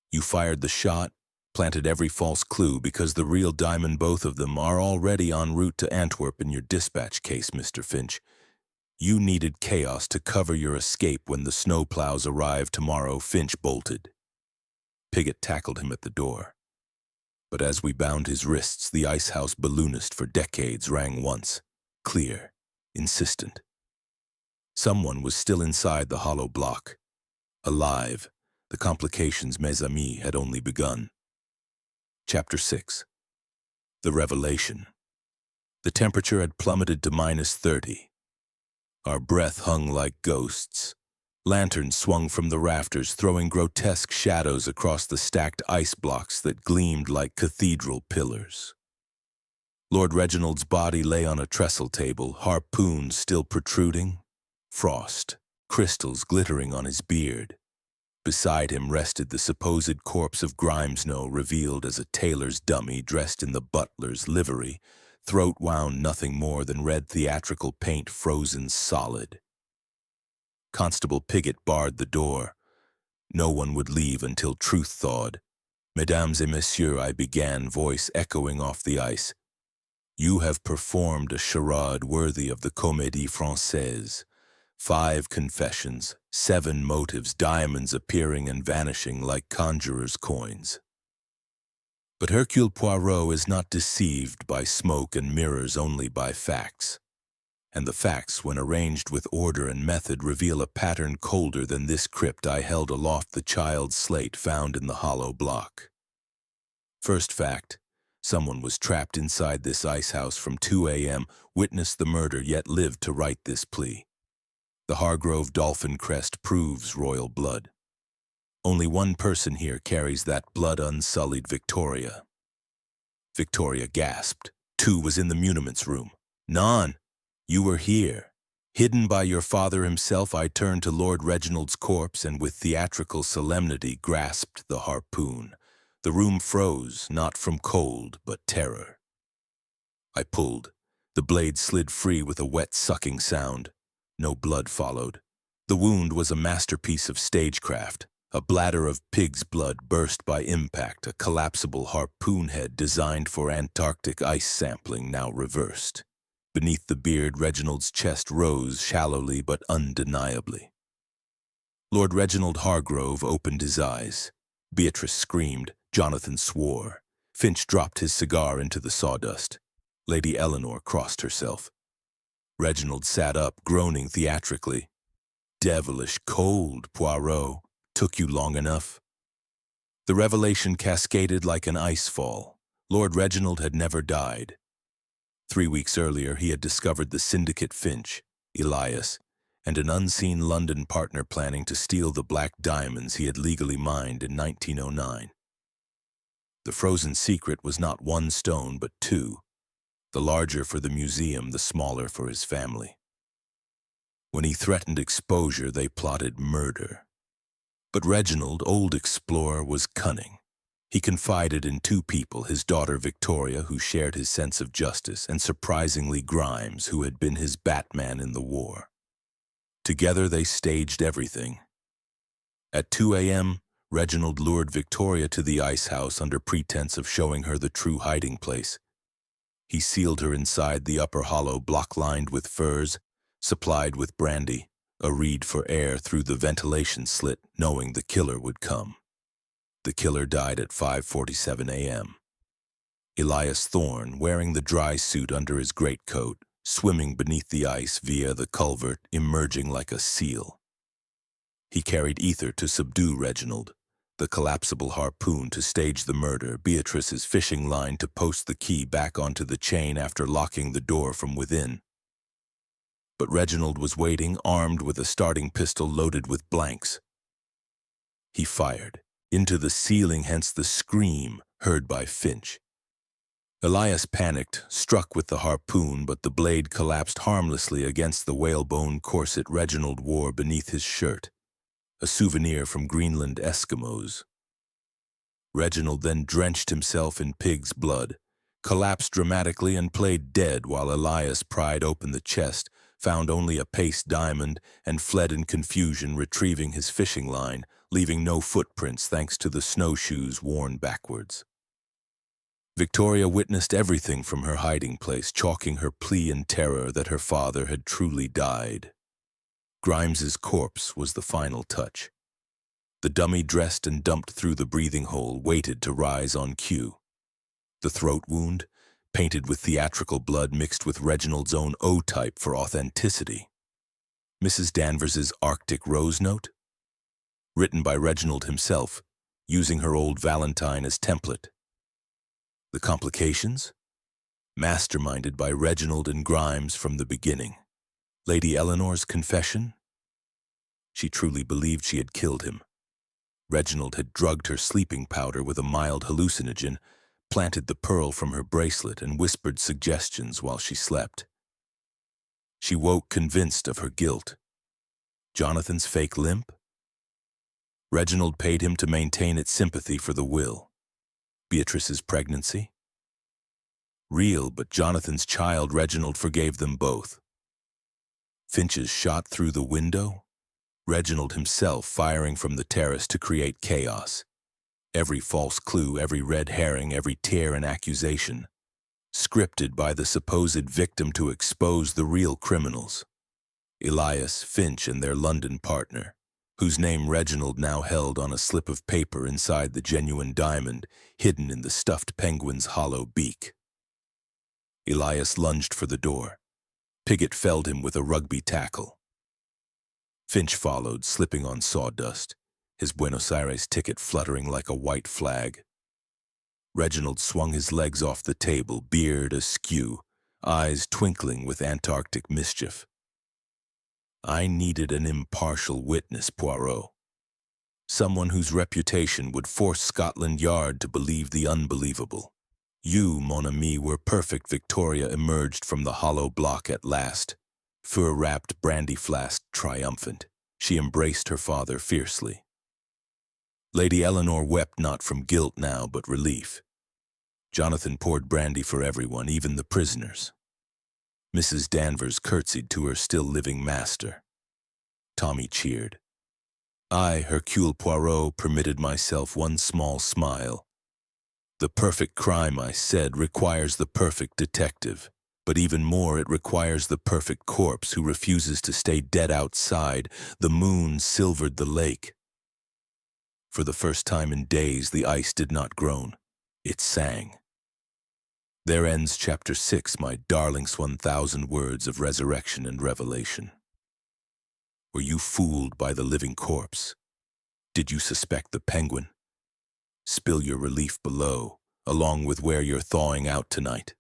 You fired the shot, planted every false clue because the real diamond, both of them, are already en route to Antwerp in your dispatch case, Mr. Finch. You needed chaos to cover your escape when the snowplows arrive tomorrow. Finch bolted. Piggott tackled him at the door. But as we bound his wrists, the icehouse balloonist for decades rang once, clear, insistent. Someone was still inside the hollow block. Alive, the complications, mes amis, had only begun. Chapter 6. The Revelation. The temperature had plummeted to -30. Our breath hung like ghosts. Lanterns swung from the rafters, throwing grotesque shadows across the stacked ice blocks that gleamed like cathedral pillars. Lord Reginald's body lay on a trestle table, harpoons still protruding. Frost, crystals glittering on his beard. Beside him rested the supposed corpse of Grimesnow, revealed as a tailor's dummy dressed in the butler's livery, throat wound nothing more than red theatrical paint frozen solid. Constable Piggott barred the door. No one would leave until truth thawed. "Mesdames et messieurs," I began, voice echoing off the ice. "You have performed a charade worthy of the Comédie Française. 5 confessions, 7 motives, diamonds appearing and vanishing like conjurer's coins. But Hercule Poirot is not deceived by smoke and mirrors, only by facts. And the facts, when arranged with order and method, reveal a pattern colder than this crypt." I held aloft the child's slate found in the hollow block. First fact, someone was trapped inside this icehouse from 2 a.m., witnessed the murder, yet lived to write this plea. The Hargrove dolphin crest proves royal blood. Only one person here carries that blood-unsullied Victoria. Victoria gasped. 2 was in the muniments room. "Non, you were here." Hidden by your father himself, I turned to Lord Reginald's corpse and with theatrical solemnity grasped the harpoon. The room froze, not from cold, but terror. I pulled. The blade slid free with a wet sucking sound. No blood followed. The wound was a masterpiece of stagecraft. A bladder of pig's blood burst by impact, a collapsible harpoon head designed for Antarctic ice sampling, now reversed. Beneath the beard, Reginald's chest rose shallowly but undeniably. Lord Reginald Hargrove opened his eyes. Beatrice screamed. Jonathan swore. Finch dropped his cigar into the sawdust. Lady Eleanor crossed herself. Reginald sat up, groaning theatrically. "Devilish cold, Poirot. Took you long enough." The revelation cascaded like an ice fall. Lord Reginald had never died. 3 weeks earlier, he had discovered the syndicate Finch, Elias, and an unseen London partner planning to steal the black diamonds he had legally mined in 1909. The frozen secret was not 1 stone, but 2. The larger for the museum, the smaller for his family. When he threatened exposure, they plotted murder. But Reginald, old explorer, was cunning. He confided in two people, his daughter Victoria, who shared his sense of justice, and surprisingly Grimes, who had been his Batman in the war. Together they staged everything. At 2 a.m., Reginald lured Victoria to the ice house under pretense of showing her the true hiding place. He sealed her inside the upper hollow block lined with furs, supplied with brandy, a reed for air through the ventilation slit, knowing the killer would come. The killer died at 5:47 a.m. Elias Thorne, wearing the dry suit under his greatcoat, swimming beneath the ice via the culvert, emerging like a seal. He carried ether to subdue Reginald, the collapsible harpoon to stage the murder, Beatrice's fishing line to post the key back onto the chain after locking the door from within. But Reginald was waiting, armed with a starting pistol loaded with blanks. He fired, into the ceiling, hence the scream heard by Finch. Elias panicked, struck with the harpoon, but the blade collapsed harmlessly against the whalebone corset Reginald wore beneath his shirt, a souvenir from Greenland Eskimos. Reginald then drenched himself in pig's blood, collapsed dramatically and played dead while Elias pried open the chest, found only a paste diamond, and fled in confusion, retrieving his fishing line, leaving no footprints thanks to the snowshoes worn backwards. Victoria witnessed everything from her hiding place, chalking her plea in terror that her father had truly died. Grimes's corpse was the final touch. The dummy, dressed and dumped through the breathing hole, waited to rise on cue. The throat wound, painted with theatrical blood mixed with Reginald's own O-type for authenticity. Mrs. Danvers's Arctic Rose Note, written by Reginald himself, using her old Valentine as template. The complications? Masterminded by Reginald and Grimes from the beginning. Lady Eleanor's confession? She truly believed she had killed him. Reginald had drugged her sleeping powder with a mild hallucinogen, planted the pearl from her bracelet, and whispered suggestions while she slept. She woke convinced of her guilt. Jonathan's fake limp? Reginald paid him to maintain its sympathy for the will. Beatrice's pregnancy? Real, but Jonathan's child. Reginald forgave them both. Finch's shot through the window? Reginald himself firing from the terrace to create chaos. Every false clue, every red herring, every tear and accusation, scripted by the supposed victim to expose the real criminals. Elias, Finch, and their London partner, whose name Reginald now held on a slip of paper inside the genuine diamond, hidden in the stuffed penguin's hollow beak. Elias lunged for the door. Piggott felled him with a rugby tackle. Finch followed, slipping on sawdust, his Buenos Aires ticket fluttering like a white flag. Reginald swung his legs off the table, beard askew, eyes twinkling with Antarctic mischief. I needed an impartial witness, Poirot. Someone whose reputation would force Scotland Yard to believe the unbelievable. You, mon ami, were perfect. Victoria emerged from the hollow block at last, fur-wrapped, brandy flask triumphant. She embraced her father fiercely. Lady Eleanor wept not from guilt now, but relief. Jonathan poured brandy for everyone, even the prisoners. Mrs. Danvers curtsied to her still-living master. Tommy cheered. I, Hercule Poirot, permitted myself one small smile. The perfect crime, I said, requires the perfect detective. But even more, it requires the perfect corpse who refuses to stay dead outside. The moon silvered the lake. For the first time in days, the ice did not groan. It sang. There ends Chapter 6, my darling's 1,000 words of resurrection and revelation. Were you fooled by the living corpse? Did you suspect the penguin? Spill your relief below, along with where you're thawing out tonight.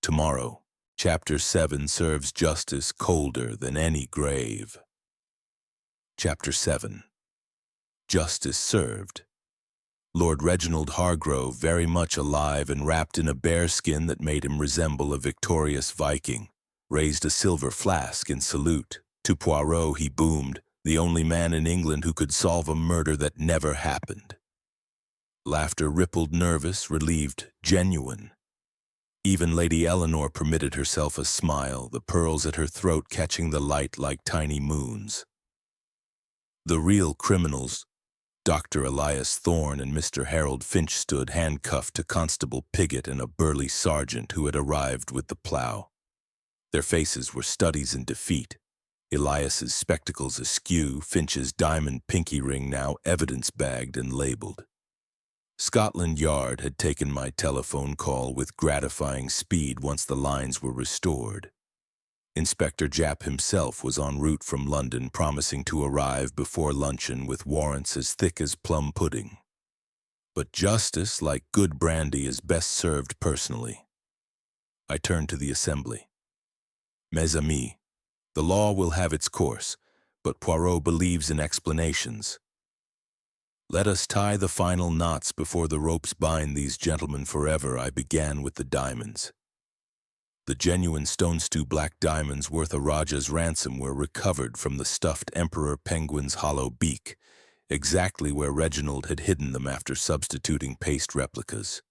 Tomorrow, Chapter 7 serves justice colder than any grave. Chapter 7. Justice served. Lord Reginald Hargrove, very much alive and wrapped in a bearskin that made him resemble a victorious Viking, raised a silver flask in salute. To Poirot he boomed, the only man in England who could solve a murder that never happened. Laughter rippled, nervous, relieved, genuine. Even Lady Eleanor permitted herself a smile, the pearls at her throat catching the light like tiny moons. The real criminals, Dr. Elias Thorne and Mr. Harold Finch, stood handcuffed to Constable Piggott and a burly sergeant who had arrived with the plough. Their faces were studies in defeat. Elias's spectacles askew, Finch's diamond pinky ring now evidence-bagged and labeled. Scotland Yard had taken my telephone call with gratifying speed once the lines were restored. Inspector Japp himself was en route from London, promising to arrive before luncheon with warrants as thick as plum pudding. But justice, like good brandy, is best served personally. I turned to the assembly. Mes amis, the law will have its course, but Poirot believes in explanations. Let us tie the final knots before the ropes bind these gentlemen forever. I began with the diamonds. The genuine stone-stew black diamonds worth a Raja's ransom were recovered from the stuffed emperor penguin's hollow beak, exactly where Reginald had hidden them after substituting paste replicas.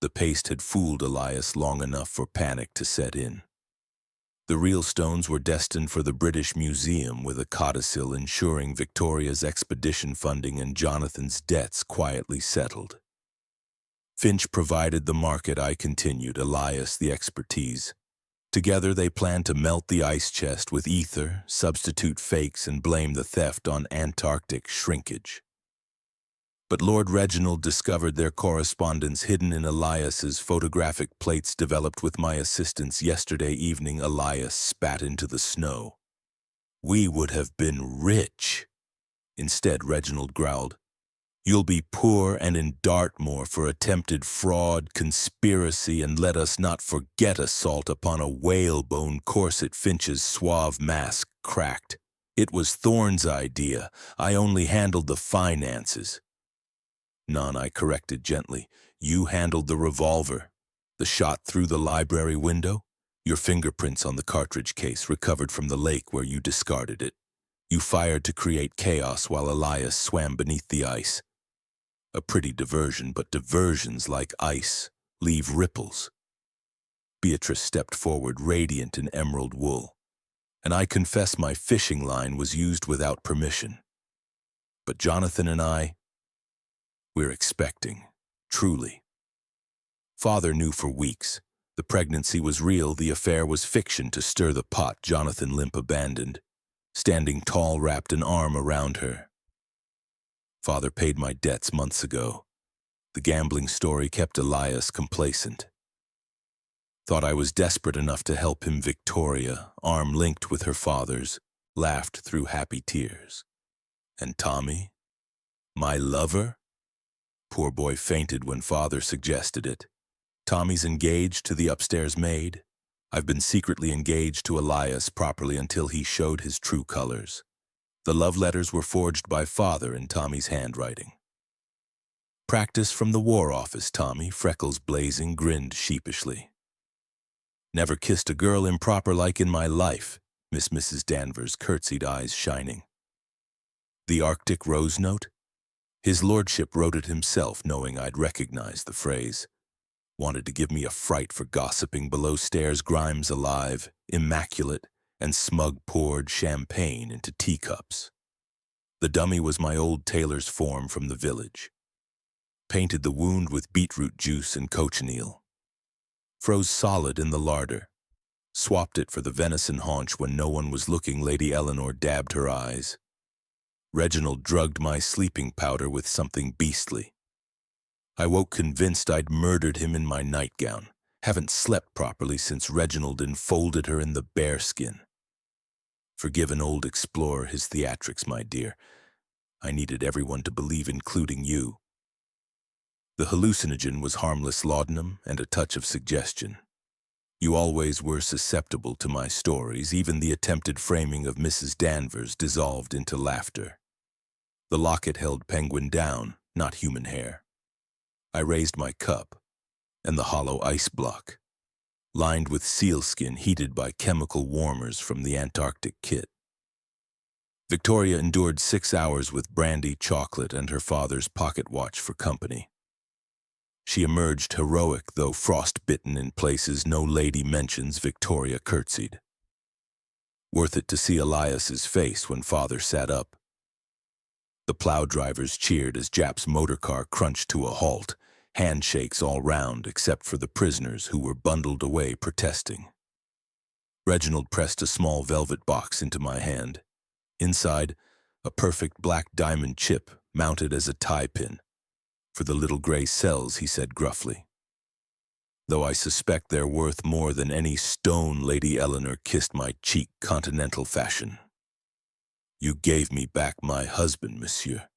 The paste had fooled Elias long enough for panic to set in. The real stones were destined for the British Museum, with a codicil ensuring Victoria's expedition funding and Jonathan's debts quietly settled. Finch provided the market, I continued, Elias the expertise. Together they planned to melt the ice chest with ether, substitute fakes, and blame the theft on Antarctic shrinkage. But Lord Reginald discovered their correspondence hidden in Elias's photographic plates developed with my assistance yesterday evening. Elias spat into the snow. We would have been rich. Instead, Reginald growled, You'll be poor and in Dartmoor for attempted fraud, conspiracy, and let us not forget assault upon a whalebone corset. Finch's suave mask cracked. It was Thorne's idea. I only handled the finances. None, I corrected gently. You handled the revolver. The shot through the library window? Your fingerprints on the cartridge case recovered from the lake where you discarded it. You fired to create chaos while Elias swam beneath the ice. A pretty diversion, but diversions, like ice, leave ripples. Beatrice stepped forward, radiant in emerald wool, and I confess my fishing line was used without permission. But Jonathan and we're expecting, truly. Father knew for weeks. The pregnancy was real, the affair was fiction to stir the pot. Jonathan limp abandoned, standing tall, wrapped an arm around her. Father paid my debts months ago. The gambling story kept Elias complacent. Thought I was desperate enough to help him. Victoria, arm linked with her father's, laughed through happy tears. And Tommy? My lover? Poor boy fainted when Father suggested it. Tommy's engaged to the upstairs maid. I've been secretly engaged to Elias properly until he showed his true colors. The love letters were forged by Father in Tommy's handwriting. Practice from the War Office, Tommy, freckles blazing, grinned sheepishly. Never kissed a girl improper like in my life, Mrs. Danvers curtsied, eyes shining. The Arctic rose note? His lordship wrote it himself, knowing I'd recognize the phrase. Wanted to give me a fright for gossiping below stairs. Grimes alive, immaculate, and smug poured champagne into teacups. The dummy was my old tailor's form from the village. Painted the wound with beetroot juice and cochineal. Froze solid in the larder. Swapped it for the venison haunch when no one was looking. Lady Eleanor dabbed her eyes. Reginald drugged my sleeping powder with something beastly. I woke convinced I'd murdered him in my nightgown. Haven't slept properly since Reginald enfolded her in the bearskin. Forgive an old explorer his theatrics, my dear. I needed everyone to believe, including you. The hallucinogen was harmless laudanum and a touch of suggestion. You always were susceptible to my stories. Even the attempted framing of Mrs. Danvers dissolved into laughter. The locket held penguin down, not human hair. I raised my cup, and the hollow ice block. lined with sealskin heated by chemical warmers from the Antarctic kit. Victoria endured 6 hours with brandy, chocolate, and her father's pocket watch for company. She emerged heroic, though frost-bitten in places no lady mentions. Victoria curtsied. Worth it to see Elias's face when father sat up. The plow drivers cheered as Jap's motorcar crunched to a halt, handshakes all round except for the prisoners who were bundled away protesting. Reginald pressed a small velvet box into my hand. Inside, a perfect black diamond chip mounted as a tie pin. For the little gray cells, he said gruffly. Though I suspect they're worth more than any stone Lady Eleanor kissed my cheek continental fashion. You gave me back my husband, monsieur,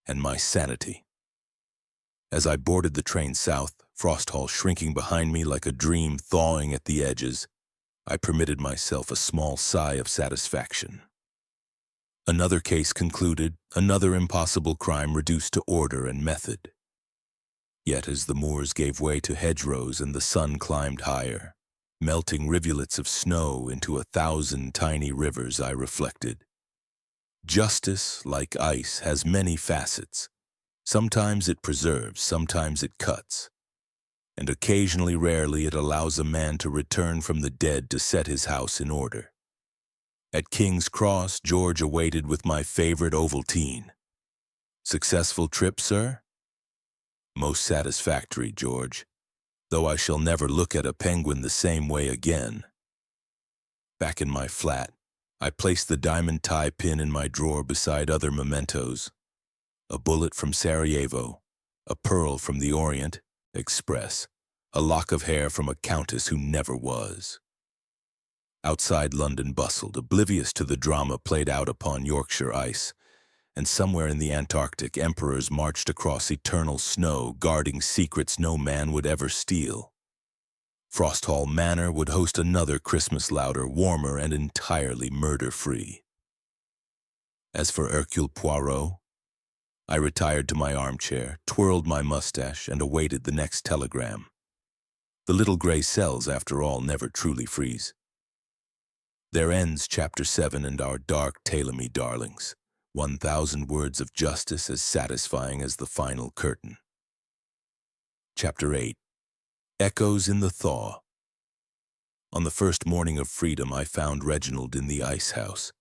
and my sanity. As I boarded the train south, Frosthall shrinking behind me like a dream thawing at the edges, I permitted myself a small sigh of satisfaction. Another case concluded, another impossible crime reduced to order and method. Yet as the moors gave way to hedgerows and the sun climbed higher, melting rivulets of snow into 1,000 tiny rivers, I reflected. Justice, like ice, has many facets. Sometimes it preserves, sometimes it cuts. And occasionally, rarely, it allows a man to return from the dead to set his house in order. At King's Cross, George awaited with my favorite Ovaltine. Successful trip, sir? Most satisfactory, George, though I shall never look at a penguin the same way again. Back in my flat, I placed the diamond tie pin in my drawer beside other mementos. A bullet from Sarajevo, a pearl from the Orient Express, a lock of hair from a countess who never was. Outside London bustled, oblivious to the drama played out upon Yorkshire ice, and somewhere in the Antarctic emperors marched across eternal snow, guarding secrets no man would ever steal. Frosthall Manor would host another Christmas louder, warmer, and entirely murder-free. As for Hercule Poirot, I retired to my armchair, twirled my mustache, and awaited the next telegram. The little gray cells, after all, never truly freeze. There ends Chapter 7 and our dark tale-me darlings. 1,000 words of justice as satisfying as the final curtain. Chapter 8. Echoes in the Thaw. On the first morning of freedom, I found Reginald in the ice house,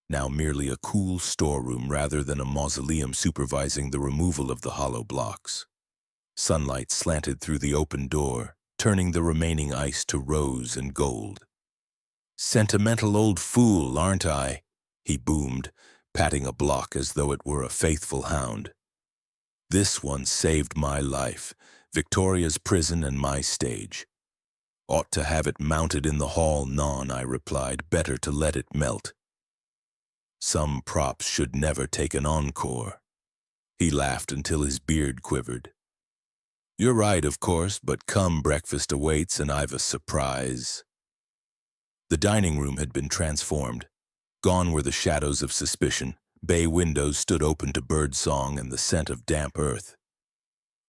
now merely a cool storeroom rather than a mausoleum supervising the removal of the hollow blocks. Sunlight slanted through the open door, turning the remaining ice to rose and gold. "Sentimental old fool, aren't I?" he boomed, patting a block as though it were a faithful hound. "This one saved my life, Victoria's prison and my stage. Ought to have it mounted in the hall, non," I replied. "Better to let it melt. Some props should never take an encore." He laughed until his beard quivered. "You're right, of course, but come, breakfast awaits and I've a surprise." The dining room had been transformed. Gone were the shadows of suspicion. Bay windows stood open to bird song and the scent of damp earth.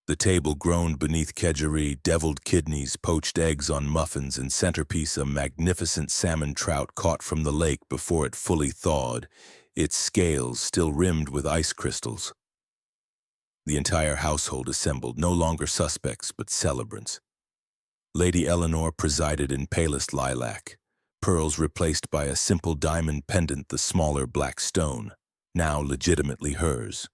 The table groaned beneath kedgeree, deviled kidneys, poached eggs on muffins, and centerpiece a magnificent salmon trout caught from the lake before it fully thawed, its scales still rimmed with ice crystals. The entire household assembled, no longer suspects but celebrants. Lady Eleanor presided in palest lilac, pearls replaced by a simple diamond pendant, the smaller black stone, now legitimately hers.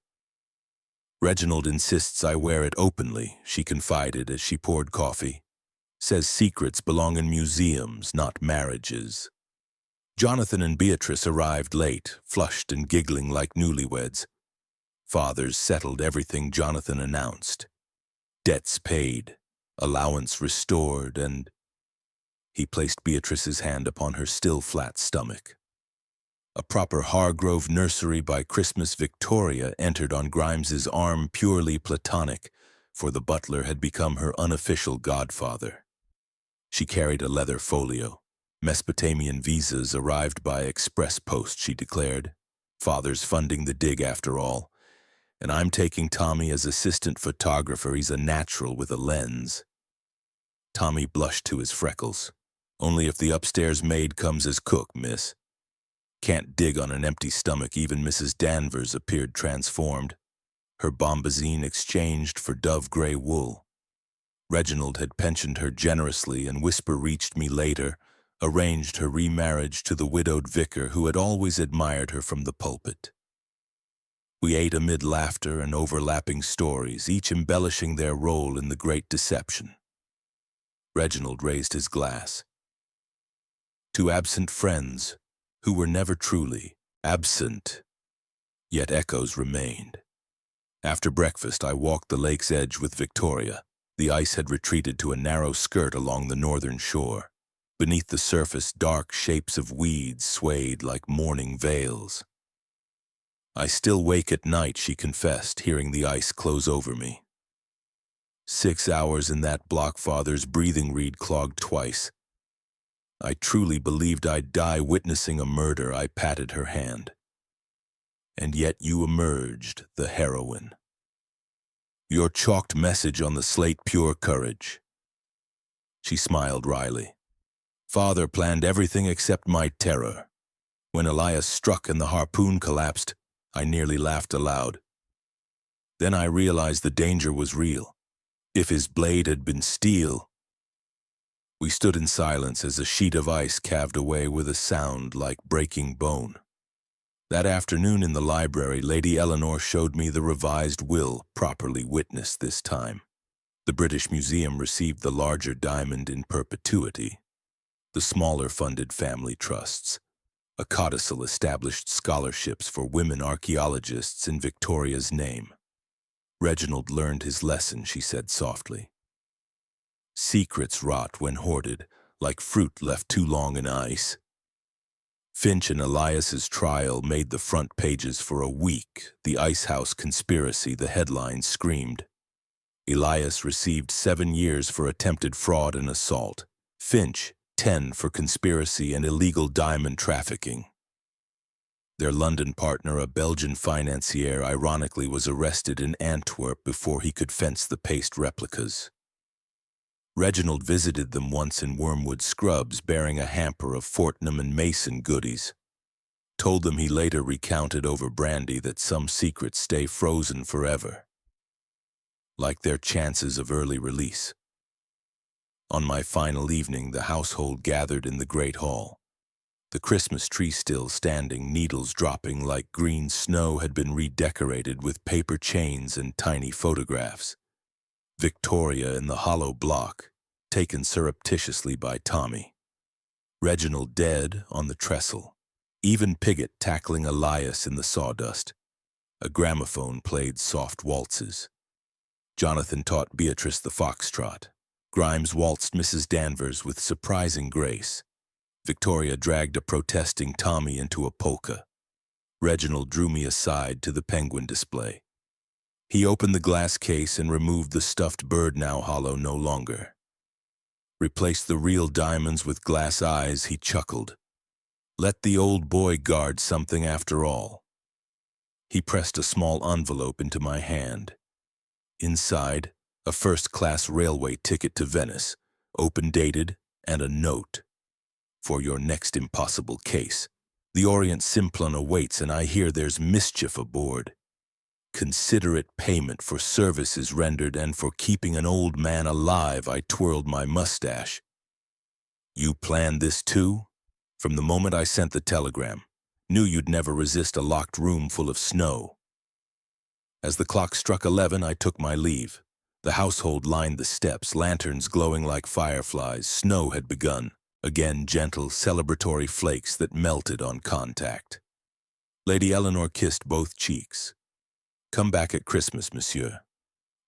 "Reginald insists I wear it openly," she confided as she poured coffee. "Says secrets belong in museums, not marriages." Jonathan and Beatrice arrived late, flushed and giggling like newlyweds. Fathers settled everything, Jonathan announced. Debts paid, allowance restored, and... He placed Beatrice's hand upon her still flat stomach. A proper Hargrove nursery by Christmas Victoria entered on Grimes's arm, purely platonic, for the butler had become her unofficial godfather. She carried a leather folio. Mesopotamian visas arrived by express post, she declared. Father's funding the dig after all. And I'm taking Tommy as assistant photographer. He's a natural with a lens. Tommy blushed to his freckles. Only if the upstairs maid comes as cook, miss. Can't dig on an empty stomach. Even Mrs. Danvers appeared transformed, her bombazine exchanged for dove-gray wool. Reginald had pensioned her generously, and whisper reached me later, arranged her remarriage to the widowed vicar who had always admired her from the pulpit. We ate amid laughter and overlapping stories, each embellishing their role in the great deception. Reginald raised his glass. To absent friends, who were never truly absent, yet echoes remained. After breakfast, I walked the lake's edge with Victoria. The ice had retreated to a narrow skirt along the northern shore. Beneath the surface, dark shapes of weeds swayed like mourning veils. I still wake at night, she confessed, hearing the ice close over me. 6 hours in that block, father's breathing reed clogged twice. I truly believed I'd die witnessing a murder. I patted her hand. And yet you emerged, the heroine. Your chalked message on the slate, pure courage. She smiled wryly. Father planned everything except my terror. When Elias struck and the harpoon collapsed, I nearly laughed aloud. Then I realized the danger was real. If his blade had been steel. We stood in silence as a sheet of ice calved away with a sound like breaking bone. That afternoon in the library, Lady Eleanor showed me the revised will, properly witnessed this time. The British Museum received the larger diamond in perpetuity. The smaller funded family trusts. A codicil established scholarships for women archaeologists in Victoria's name. Reginald learned his lesson, she said softly. Secrets rot when hoarded, like fruit left too long in ice. Finch and Elias's trial made the front pages for a week. The Ice House conspiracy, the headlines screamed. Elias received 7 years for attempted fraud and assault. Finch, 10 for conspiracy and illegal diamond trafficking. Their London partner, a Belgian financier, ironically was arrested in Antwerp before he could fence the paste replicas. Reginald visited them once in Wormwood Scrubs, bearing a hamper of Fortnum and Mason goodies. Told them he later recounted over brandy that some secrets stay frozen forever, like their chances of early release. On my final evening, the household gathered in the great hall. The Christmas tree still standing, needles dropping like green snow, had been redecorated with paper chains and tiny photographs. Victoria in the hollow block, taken surreptitiously by Tommy. Reginald dead on the trestle. Even Piggott tackling Elias in the sawdust. A gramophone played soft waltzes. Jonathan taught Beatrice the foxtrot. Grimes waltzed Mrs. Danvers with surprising grace. Victoria dragged a protesting Tommy into a polka. Reginald drew me aside to the penguin display. He opened the glass case and removed the stuffed bird, now hollow no longer. Replaced the real diamonds with glass eyes, he chuckled. Let the old boy guard something after all. He pressed a small envelope into my hand. Inside, a first-class railway ticket to Venice, open-dated, and a note. For your next impossible case. The Orient Simplon awaits, and I hear there's mischief aboard. Considerate payment for services rendered and for keeping an old man alive. I twirled my mustache. You planned this too? From the moment I sent the telegram. Knew you'd never resist a locked room full of snow. As the clock struck 11, I took my leave. The household lined the steps, lanterns glowing like fireflies. Snow had begun. Again, gentle, celebratory flakes that melted on contact. Lady Eleanor kissed both cheeks. Come back at Christmas, monsieur.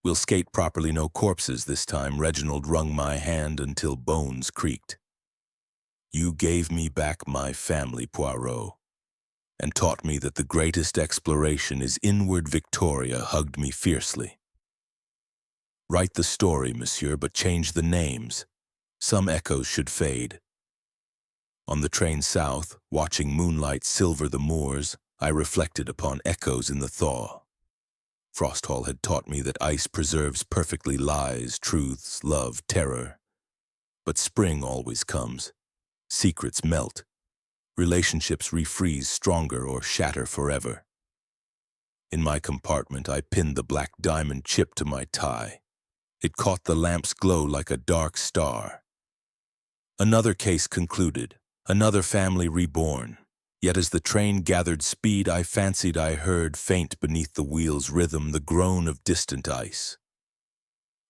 We'll skate properly, no corpses this time. Reginald wrung my hand until bones creaked. You gave me back my family, Poirot, and taught me that the greatest exploration is inward. Victoria hugged me fiercely. Write the story, monsieur, but change the names. Some echoes should fade. On the train south, watching moonlight silver the moors, I reflected upon echoes in the thaw. Frosthall had taught me that ice preserves perfectly lies, truths, love, terror. But spring always comes. Secrets melt. Relationships refreeze stronger or shatter forever. In my compartment, I pinned the black diamond chip to my tie. It caught the lamp's glow like a dark star. Another case concluded, another family reborn. Yet as the train gathered speed, I fancied I heard, faint beneath the wheel's rhythm, the groan of distant ice.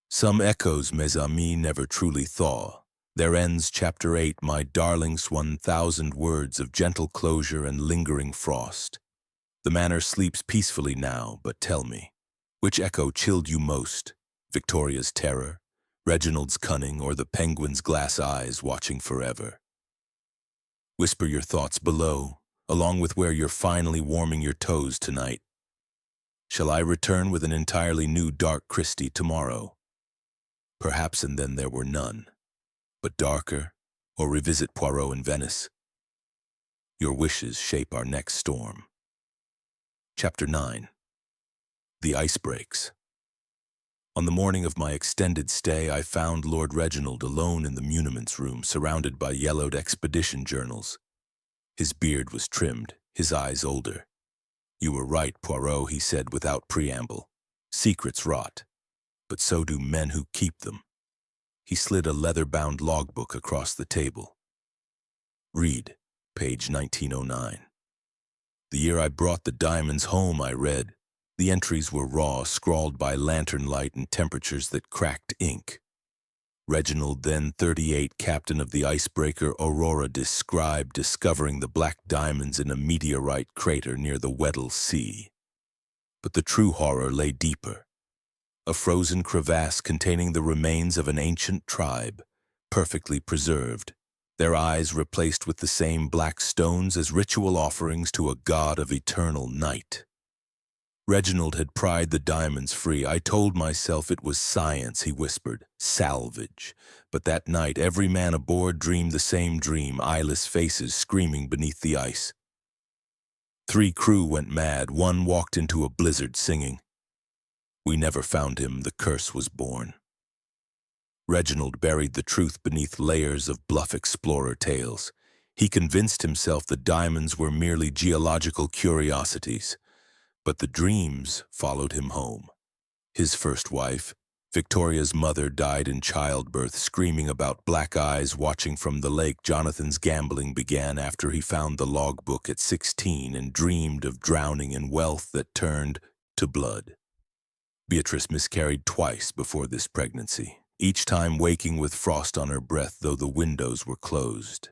Some echoes, mes amis, never truly thaw. There ends Chapter 8, my darling's 1,000 words of gentle closure and lingering frost. The manor sleeps peacefully now, but tell me, which echo chilled you most? Victoria's terror, Reginald's cunning, or the penguin's glass eyes watching forever? Whisper your thoughts below, along with where you're finally warming your toes tonight. Shall I return with an entirely new dark Christie tomorrow? Perhaps and then there were none, but darker, or revisit Poirot in Venice. Your wishes shape our next storm. Chapter 9. The Ice Breaks. On the morning of my extended stay, I found Lord Reginald alone in the muniments room, surrounded by yellowed expedition journals. His beard was trimmed, his eyes older. You were right, Poirot, he said without preamble. Secrets rot, but so do men who keep them. He slid a leather-bound logbook across the table. Read, page 1909. The year I brought the diamonds home, I read. The entries were raw, scrawled by lantern light and temperatures that cracked ink. Reginald, then 38, captain of the icebreaker Aurora, described discovering the black diamonds in a meteorite crater near the Weddell Sea. But the true horror lay deeper. A frozen crevasse containing the remains of an ancient tribe, perfectly preserved, their eyes replaced with the same black stones as ritual offerings to a god of eternal night. Reginald had pried the diamonds free. I told myself it was science, he whispered, salvage. But that night, every man aboard dreamed the same dream, eyeless faces screaming beneath the ice. 3 crew went mad. 1 walked into a blizzard singing. We never found him. The curse was born. Reginald buried the truth beneath layers of bluff explorer tales. He convinced himself the diamonds were merely geological curiosities. But the dreams followed him home. His first wife, Victoria's mother, died in childbirth, screaming about black eyes watching from the lake. Jonathan's gambling began after he found the logbook at 16 and dreamed of drowning in wealth that turned to blood. Beatrice miscarried twice before this pregnancy, each time waking with frost on her breath, though the windows were closed.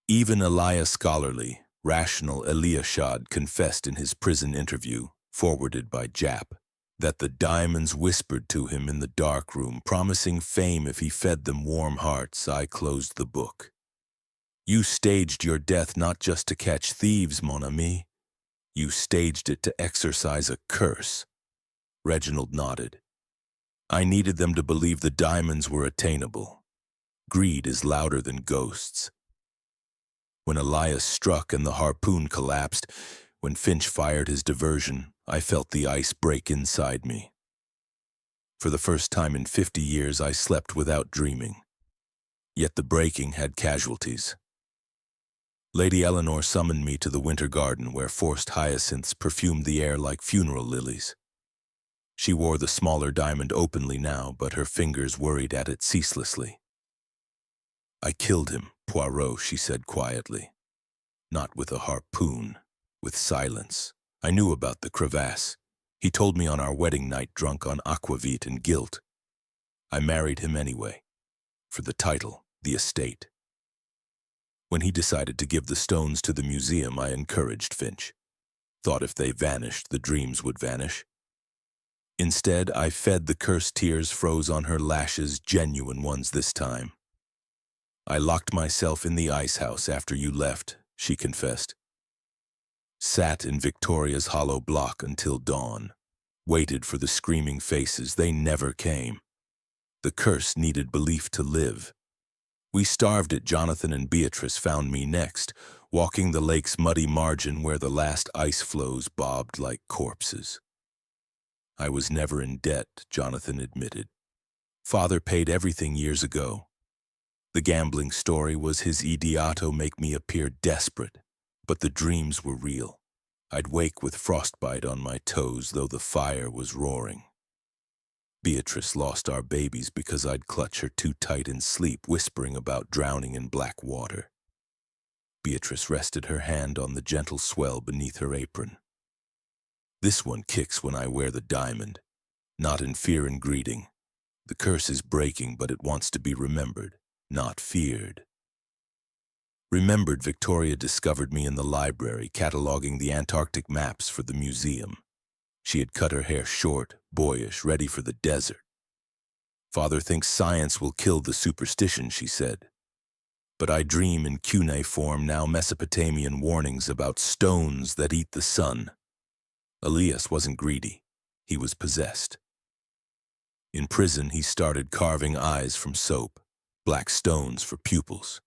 Even Elias Scholarly, rational Eliashad, confessed in his prison interview, forwarded by Jap, that the diamonds whispered to him in the dark room, promising fame if he fed them warm hearts. I closed the book. You staged your death not just to catch thieves, mon ami. You staged it to exercise a curse. Reginald nodded. I needed them to believe the diamonds were attainable. Greed is louder than ghosts. When Elias struck and the harpoon collapsed, when Finch fired his diversion, I felt the ice break inside me. For the first time in 50 years, I slept without dreaming. Yet the breaking had casualties. Lady Eleanor summoned me to the winter garden where forced hyacinths perfumed the air like funeral lilies. She wore the smaller diamond openly now, but her fingers worried at it ceaselessly. I killed him, Poirot, she said quietly. Not with a harpoon, with silence. I knew about the crevasse. He told me on our wedding night, drunk on aquavit and guilt. I married him anyway, for the title, the estate. When he decided to give the stones to the museum, I encouraged Finch. Thought if they vanished, the dreams would vanish. Instead, I fed the cursed tears froze on her lashes, genuine ones this time. I locked myself in the ice house after you left, she confessed. Sat in Victoria's hollow block until dawn. Waited for the screaming faces. They never came. The curse needed belief to live. We starved it. Jonathan and Beatrice found me next, walking the lake's muddy margin where the last ice floes bobbed like corpses. I was never in debt, Jonathan admitted. Father paid everything years ago. The gambling story was his idioto make me appear desperate, but the dreams were real. I'd wake with frostbite on my toes, though the fire was roaring. Beatrice lost our babies because I'd clutch her too tight in sleep, whispering about drowning in black water. Beatrice rested her hand on the gentle swell beneath her apron. This one kicks when I wear the diamond, not in fear and greeting. The curse is breaking, but it wants to be remembered, not feared. Remembered, Victoria discovered me in the library, cataloging the Antarctic maps for the museum. She had cut her hair short, boyish, ready for the desert. Father thinks science will kill the superstition, she said. But I dream in cuneiform now, Mesopotamian warnings about stones that eat the sun. Elias wasn't greedy. He was possessed. In prison, he started carving eyes from soap, black stones for pupils.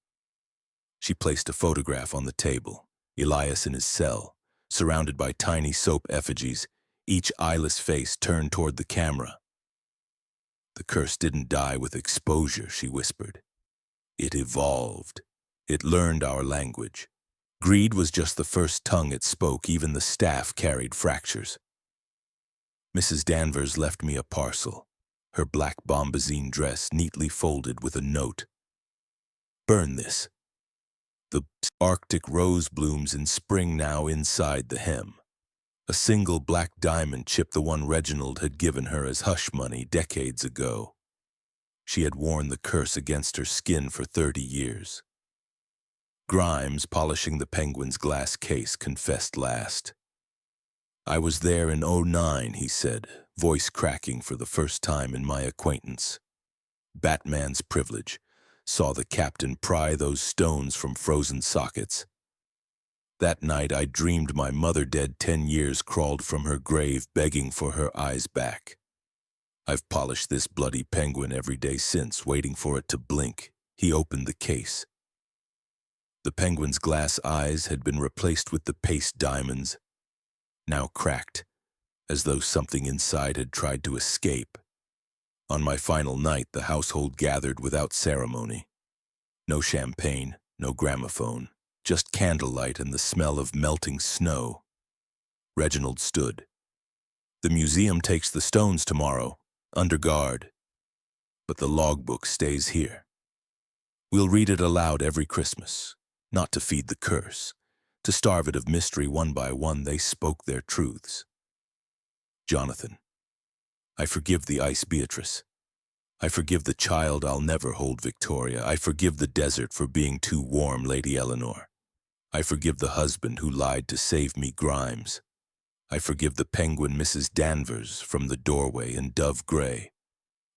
She placed a photograph on the table, Elias in his cell, surrounded by tiny soap effigies, each eyeless face turned toward the camera. The curse didn't die with exposure, she whispered. It evolved. It learned our language. Greed was just the first tongue it spoke. Even the staff carried fractures. Mrs. Danvers left me a parcel, her black bombazine dress neatly folded with a note. Burn this. The Arctic rose blooms in spring now inside the hem. A single black diamond chip, the one Reginald had given her as hush money decades ago. She had worn the curse against her skin for 30 years. Grimes, polishing the Penguin's glass case, confessed last. I was there in '09, he said, voice cracking for the first time in my acquaintance. Batman's privilege. Saw the captain pry those stones from frozen sockets. That night I dreamed my mother, dead 10 years, crawled from her grave begging for her eyes back. I've polished this bloody penguin every day since, waiting for it to blink. He opened the case. The penguin's glass eyes had been replaced with the paste diamonds, now cracked, as though something inside had tried to escape. On my final night, the household gathered without ceremony. No champagne, no gramophone, just candlelight and the smell of melting snow. Reginald stood. The museum takes the stones tomorrow, under guard. But the logbook stays here. We'll read it aloud every Christmas, not to feed the curse. To starve it of mystery, one by one they spoke their truths. Jonathan. I forgive the ice, Beatrice. I forgive the child I'll never hold, Victoria. I forgive the desert for being too warm, Lady Eleanor. I forgive the husband who lied to save me, Grimes. I forgive the penguin, Mrs. Danvers, from the doorway in dove gray.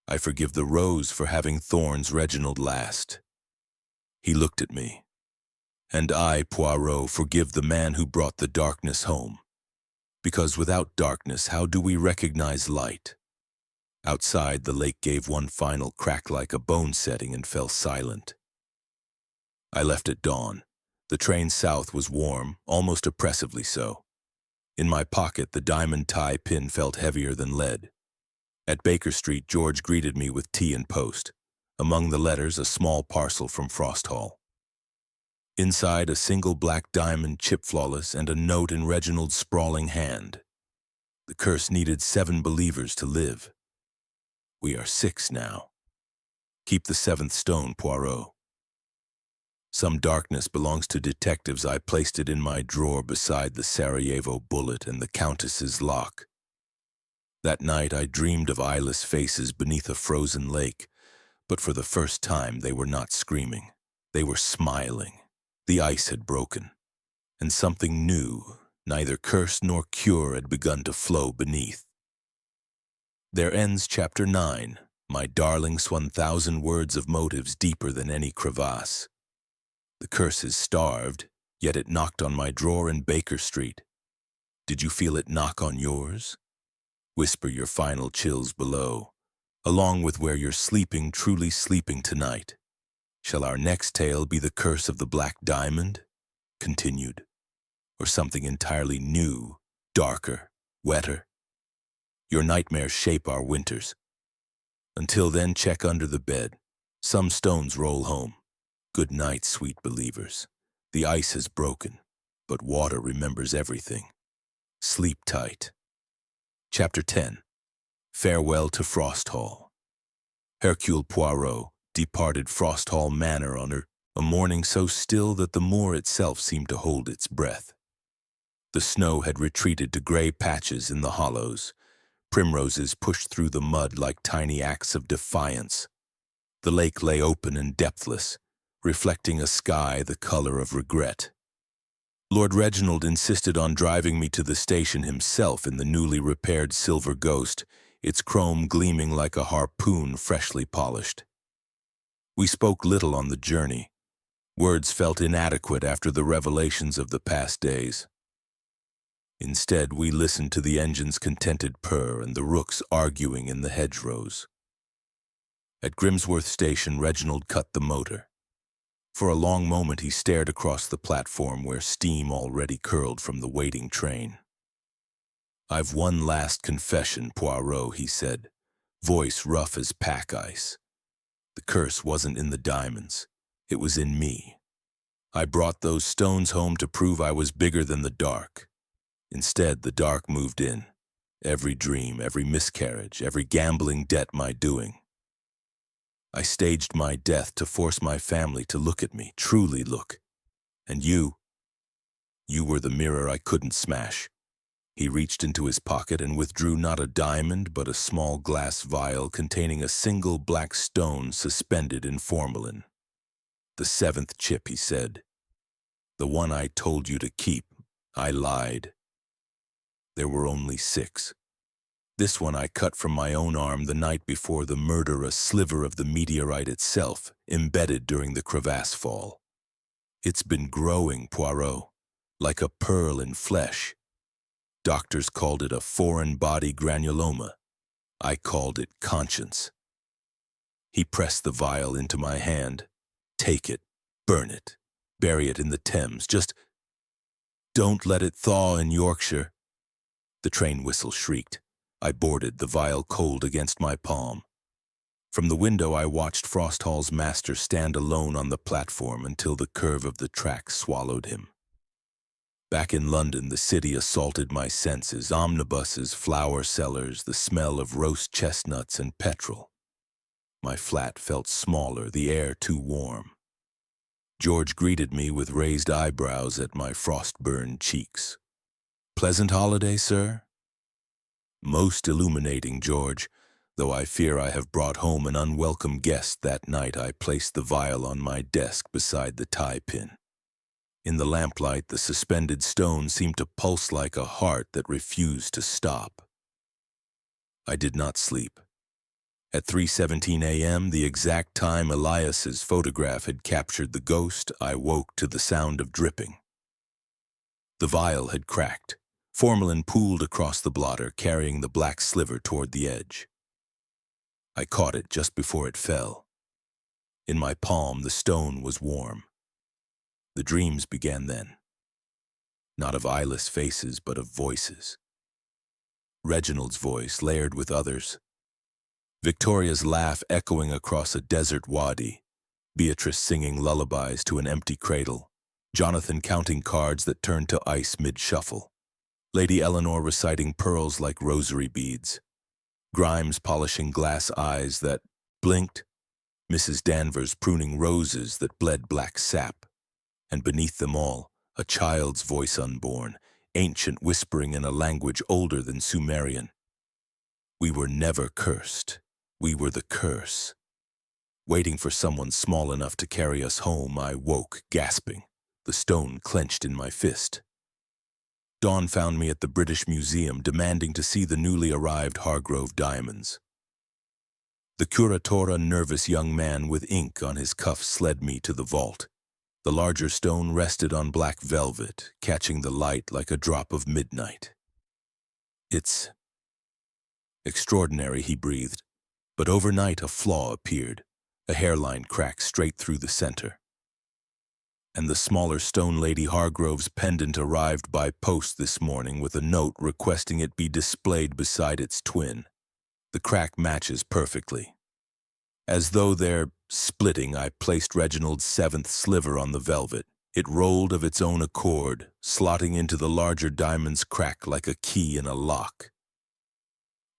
I forgive the rose for having thorns, Reginald last. He looked at me. And I, Poirot, forgive the man who brought the darkness home. Because without darkness, how do we recognize light? Outside, the lake gave one final crack like a bone setting and fell silent. I left at dawn. The train south was warm, almost oppressively so. In my pocket, the diamond tie pin felt heavier than lead. At Baker Street, George greeted me with tea and post. Among the letters, a small parcel from Frost Hall. Inside, a single black diamond, chip flawless, and a note in Reginald's sprawling hand. The curse needed 7 believers to live. We are 6 now. Keep the 7th stone, Poirot. Some darkness belongs to detectives. I placed it in my drawer beside the Sarajevo bullet and the Countess's lock. That night I dreamed of eyeless faces beneath a frozen lake, but for the first time they were not screaming. They were smiling. The ice had broken, and something new, neither curse nor cure, had begun to flow beneath. There ends Chapter 9, my darling's 1,000 words of motives deeper than any crevasse. The curse is starved, yet it knocked on my drawer in Baker Street. Did you feel it knock on yours? Whisper your final chills below, along with where you're sleeping, truly sleeping tonight. Shall our next tale be the curse of the Black Diamond? Continued. Or something entirely new, darker, wetter? Your nightmares shape our winters. Until then, check under the bed. Some stones roll home. Good night, sweet believers. The ice has broken, but water remembers everything. Sleep tight. Chapter 10. Farewell to Frost Hall. Hercule Poirot departed Frost Hall Manor on a morning so still that the moor itself seemed to hold its breath. The snow had retreated to gray patches in the hollows. Primroses pushed through the mud like tiny acts of defiance. The lake lay open and depthless, reflecting a sky the color of regret. Lord Reginald insisted on driving me to the station himself in the newly repaired Silver Ghost, its chrome gleaming like a harpoon freshly polished. We spoke little on the journey. Words felt inadequate after the revelations of the past days. Instead, we listened to the engine's contented purr and the rooks arguing in the hedgerows. At Grimsworth Station, Reginald cut the motor. For a long moment he stared across the platform where steam already curled from the waiting train. "I've one last confession, Poirot," he said, voice rough as pack ice. "The curse wasn't in the diamonds. It was in me. I brought those stones home to prove I was bigger than the dark. Instead, the dark moved in. Every dream, every miscarriage, every gambling debt my doing. I staged my death to force my family to look at me, truly look. And you were the mirror I couldn't smash." He reached into his pocket and withdrew not a diamond but a small glass vial containing a single black stone suspended in formalin. "The 7th chip," he said. "The one I told you to keep. I lied. There were only 6. This one I cut from my own arm the night before the murderous sliver of the meteorite itself, embedded during the crevasse fall. It's been growing, Poirot, like a pearl in flesh. Doctors called it a foreign body granuloma. I called it conscience." He pressed the vial into my hand. "Take it, burn it, bury it in the Thames. Just don't let it thaw in Yorkshire." The train whistle shrieked. I boarded, the vial cold against my palm. From the window I watched Frost Hall's master stand alone on the platform until the curve of the track swallowed him. Back in London, the city assaulted my senses: omnibuses, flower sellers, the smell of roast chestnuts and petrol. My flat felt smaller, the air too warm. George greeted me with raised eyebrows at my frost-burned cheeks. "Pleasant holiday, sir?" "Most illuminating, George, though I fear I have brought home an unwelcome guest." That night I placed the vial on my desk beside the tie-pin. In the lamplight, the suspended stone seemed to pulse like a heart that refused to stop. I did not sleep. At 3:17 a.m., the exact time Elias's photograph had captured the ghost, I woke to the sound of dripping. The vial had cracked. Formalin pooled across the blotter, carrying the black sliver toward the edge. I caught it just before it fell. In my palm, the stone was warm. The dreams began then. Not of eyeless faces, but of voices. Reginald's voice, layered with others. Victoria's laugh echoing across a desert wadi. Beatrice singing lullabies to an empty cradle. Jonathan counting cards that turned to ice mid-shuffle. Lady Eleanor reciting pearls like rosary beads. Grimes polishing glass eyes that blinked. Mrs. Danvers pruning roses that bled black sap. And beneath them all, a child's voice unborn, ancient whispering in a language older than Sumerian. We were never cursed. We were the curse. Waiting for someone small enough to carry us home, I woke, gasping, the stone clenched in my fist. Dawn found me at the British Museum, demanding to see the newly arrived Hargrove diamonds. The curatora, nervous young man with ink on his cuffs, led me to the vault. The larger stone rested on black velvet, catching the light like a drop of midnight. "It's extraordinary," he breathed, but overnight a flaw appeared, a hairline crack straight through the center. And the smaller stone Lady Hargrove's pendant arrived by post this morning with a note requesting it be displayed beside its twin. The crack matches perfectly. As though there Splitting, I placed Reginald's seventh sliver on the velvet. It rolled of its own accord, slotting into the larger diamond's crack like a key in a lock.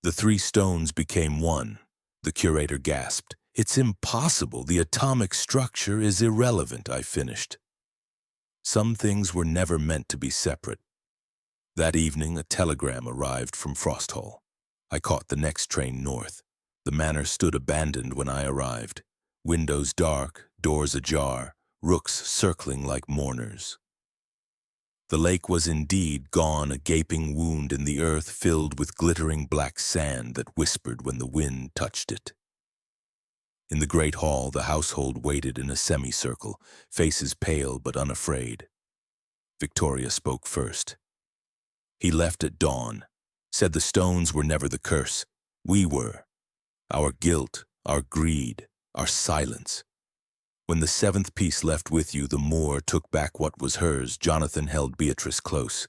The three stones became one. The curator gasped. "It's impossible. The atomic structure is irrelevant," I finished. Some things were never meant to be separate. That evening, a telegram arrived from Frosthall. I caught the next train north. The manor stood abandoned when I arrived. Windows dark, doors ajar, rooks circling like mourners. The lake was indeed gone, a gaping wound in the earth filled with glittering black sand that whispered when the wind touched it. In the great hall, the household waited in a semicircle, faces pale but unafraid. Victoria spoke first. "He left at dawn, said the stones were never the curse. We were. Our guilt, our greed, our silence. When the seventh piece left with you, the Moor took back what was hers. Jonathan held Beatrice close.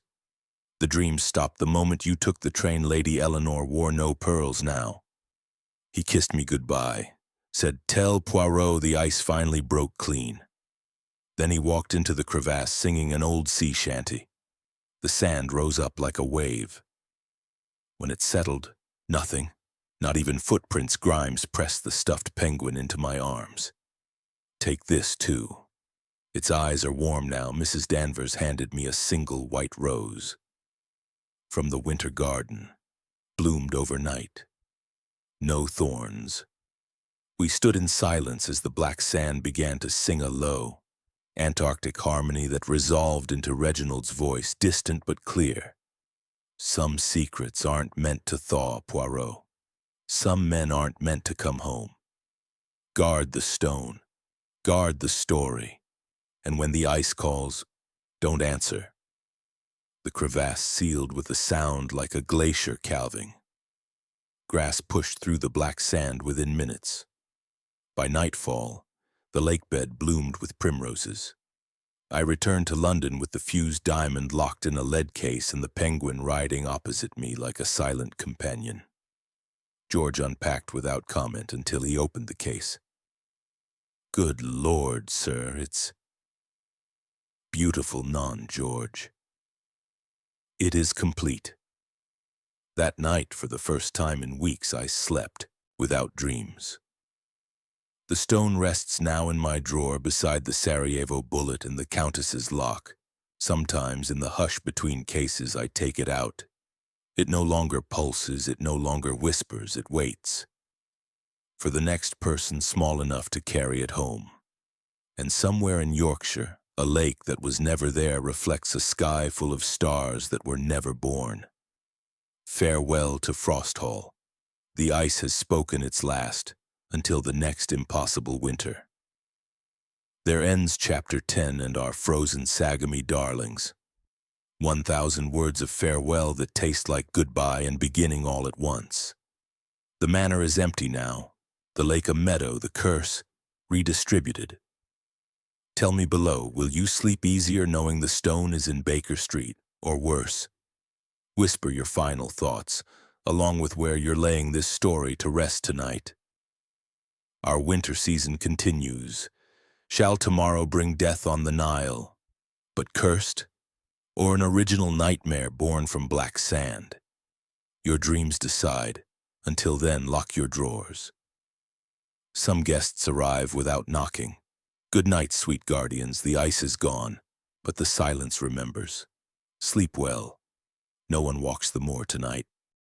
The dream stopped the moment you took the train. Lady Eleanor wore no pearls now. He kissed me goodbye, said, 'Tell Poirot the ice finally broke clean.' Then he walked into the crevasse singing an old sea shanty. The sand rose up like a wave. When it settled, nothing, not even footprints. Grimes pressed the stuffed penguin into my arms. 'Take this, too.' Its eyes are warm now. Mrs. Danvers handed me a single white rose. From the winter garden, bloomed overnight. No thorns. We stood in silence as the black sand began to sing a low, Antarctic harmony that resolved into Reginald's voice, distant but clear. 'Some secrets aren't meant to thaw, Poirot. Some men aren't meant to come home. Guard the stone. Guard the story, and when the ice calls, don't answer." The crevasse sealed with a sound like a glacier calving. Grass pushed through the black sand within minutes. By nightfall, the lake bed bloomed with primroses. I returned to London with the fused diamond locked in a lead case and the penguin riding opposite me like a silent companion. George unpacked without comment until he opened the case. "Good Lord, sir, it's beautiful, non-George. It is complete." That night, for the first time in weeks, I slept without dreams. The stone rests now in my drawer beside the Sarajevo bullet and the Countess's lock. Sometimes, in the hush between cases, I take it out. It no longer pulses, it no longer whispers, it waits for the next person small enough to carry it home. And somewhere in Yorkshire, a lake that was never there reflects a sky full of stars that were never born. Farewell to Frosthall. The ice has spoken its last, until the next impossible winter. There ends Chapter 10 and our frozen Sagami darlings. 1,000 words of farewell that taste like goodbye and beginning all at once. The manor is empty now. The lake a meadow, the curse redistributed. Tell me below, will you sleep easier knowing the stone is in Baker Street, or worse? Whisper your final thoughts, along with where you're laying this story to rest tonight. Our winter season continues. Shall tomorrow bring death on the Nile, but cursed? Or an original nightmare born from black sand? Your dreams decide. Until then, lock your drawers. Some guests arrive without knocking. Good night, sweet guardians. The ice is gone, but the silence remembers. Sleep well. No one walks the moor tonight.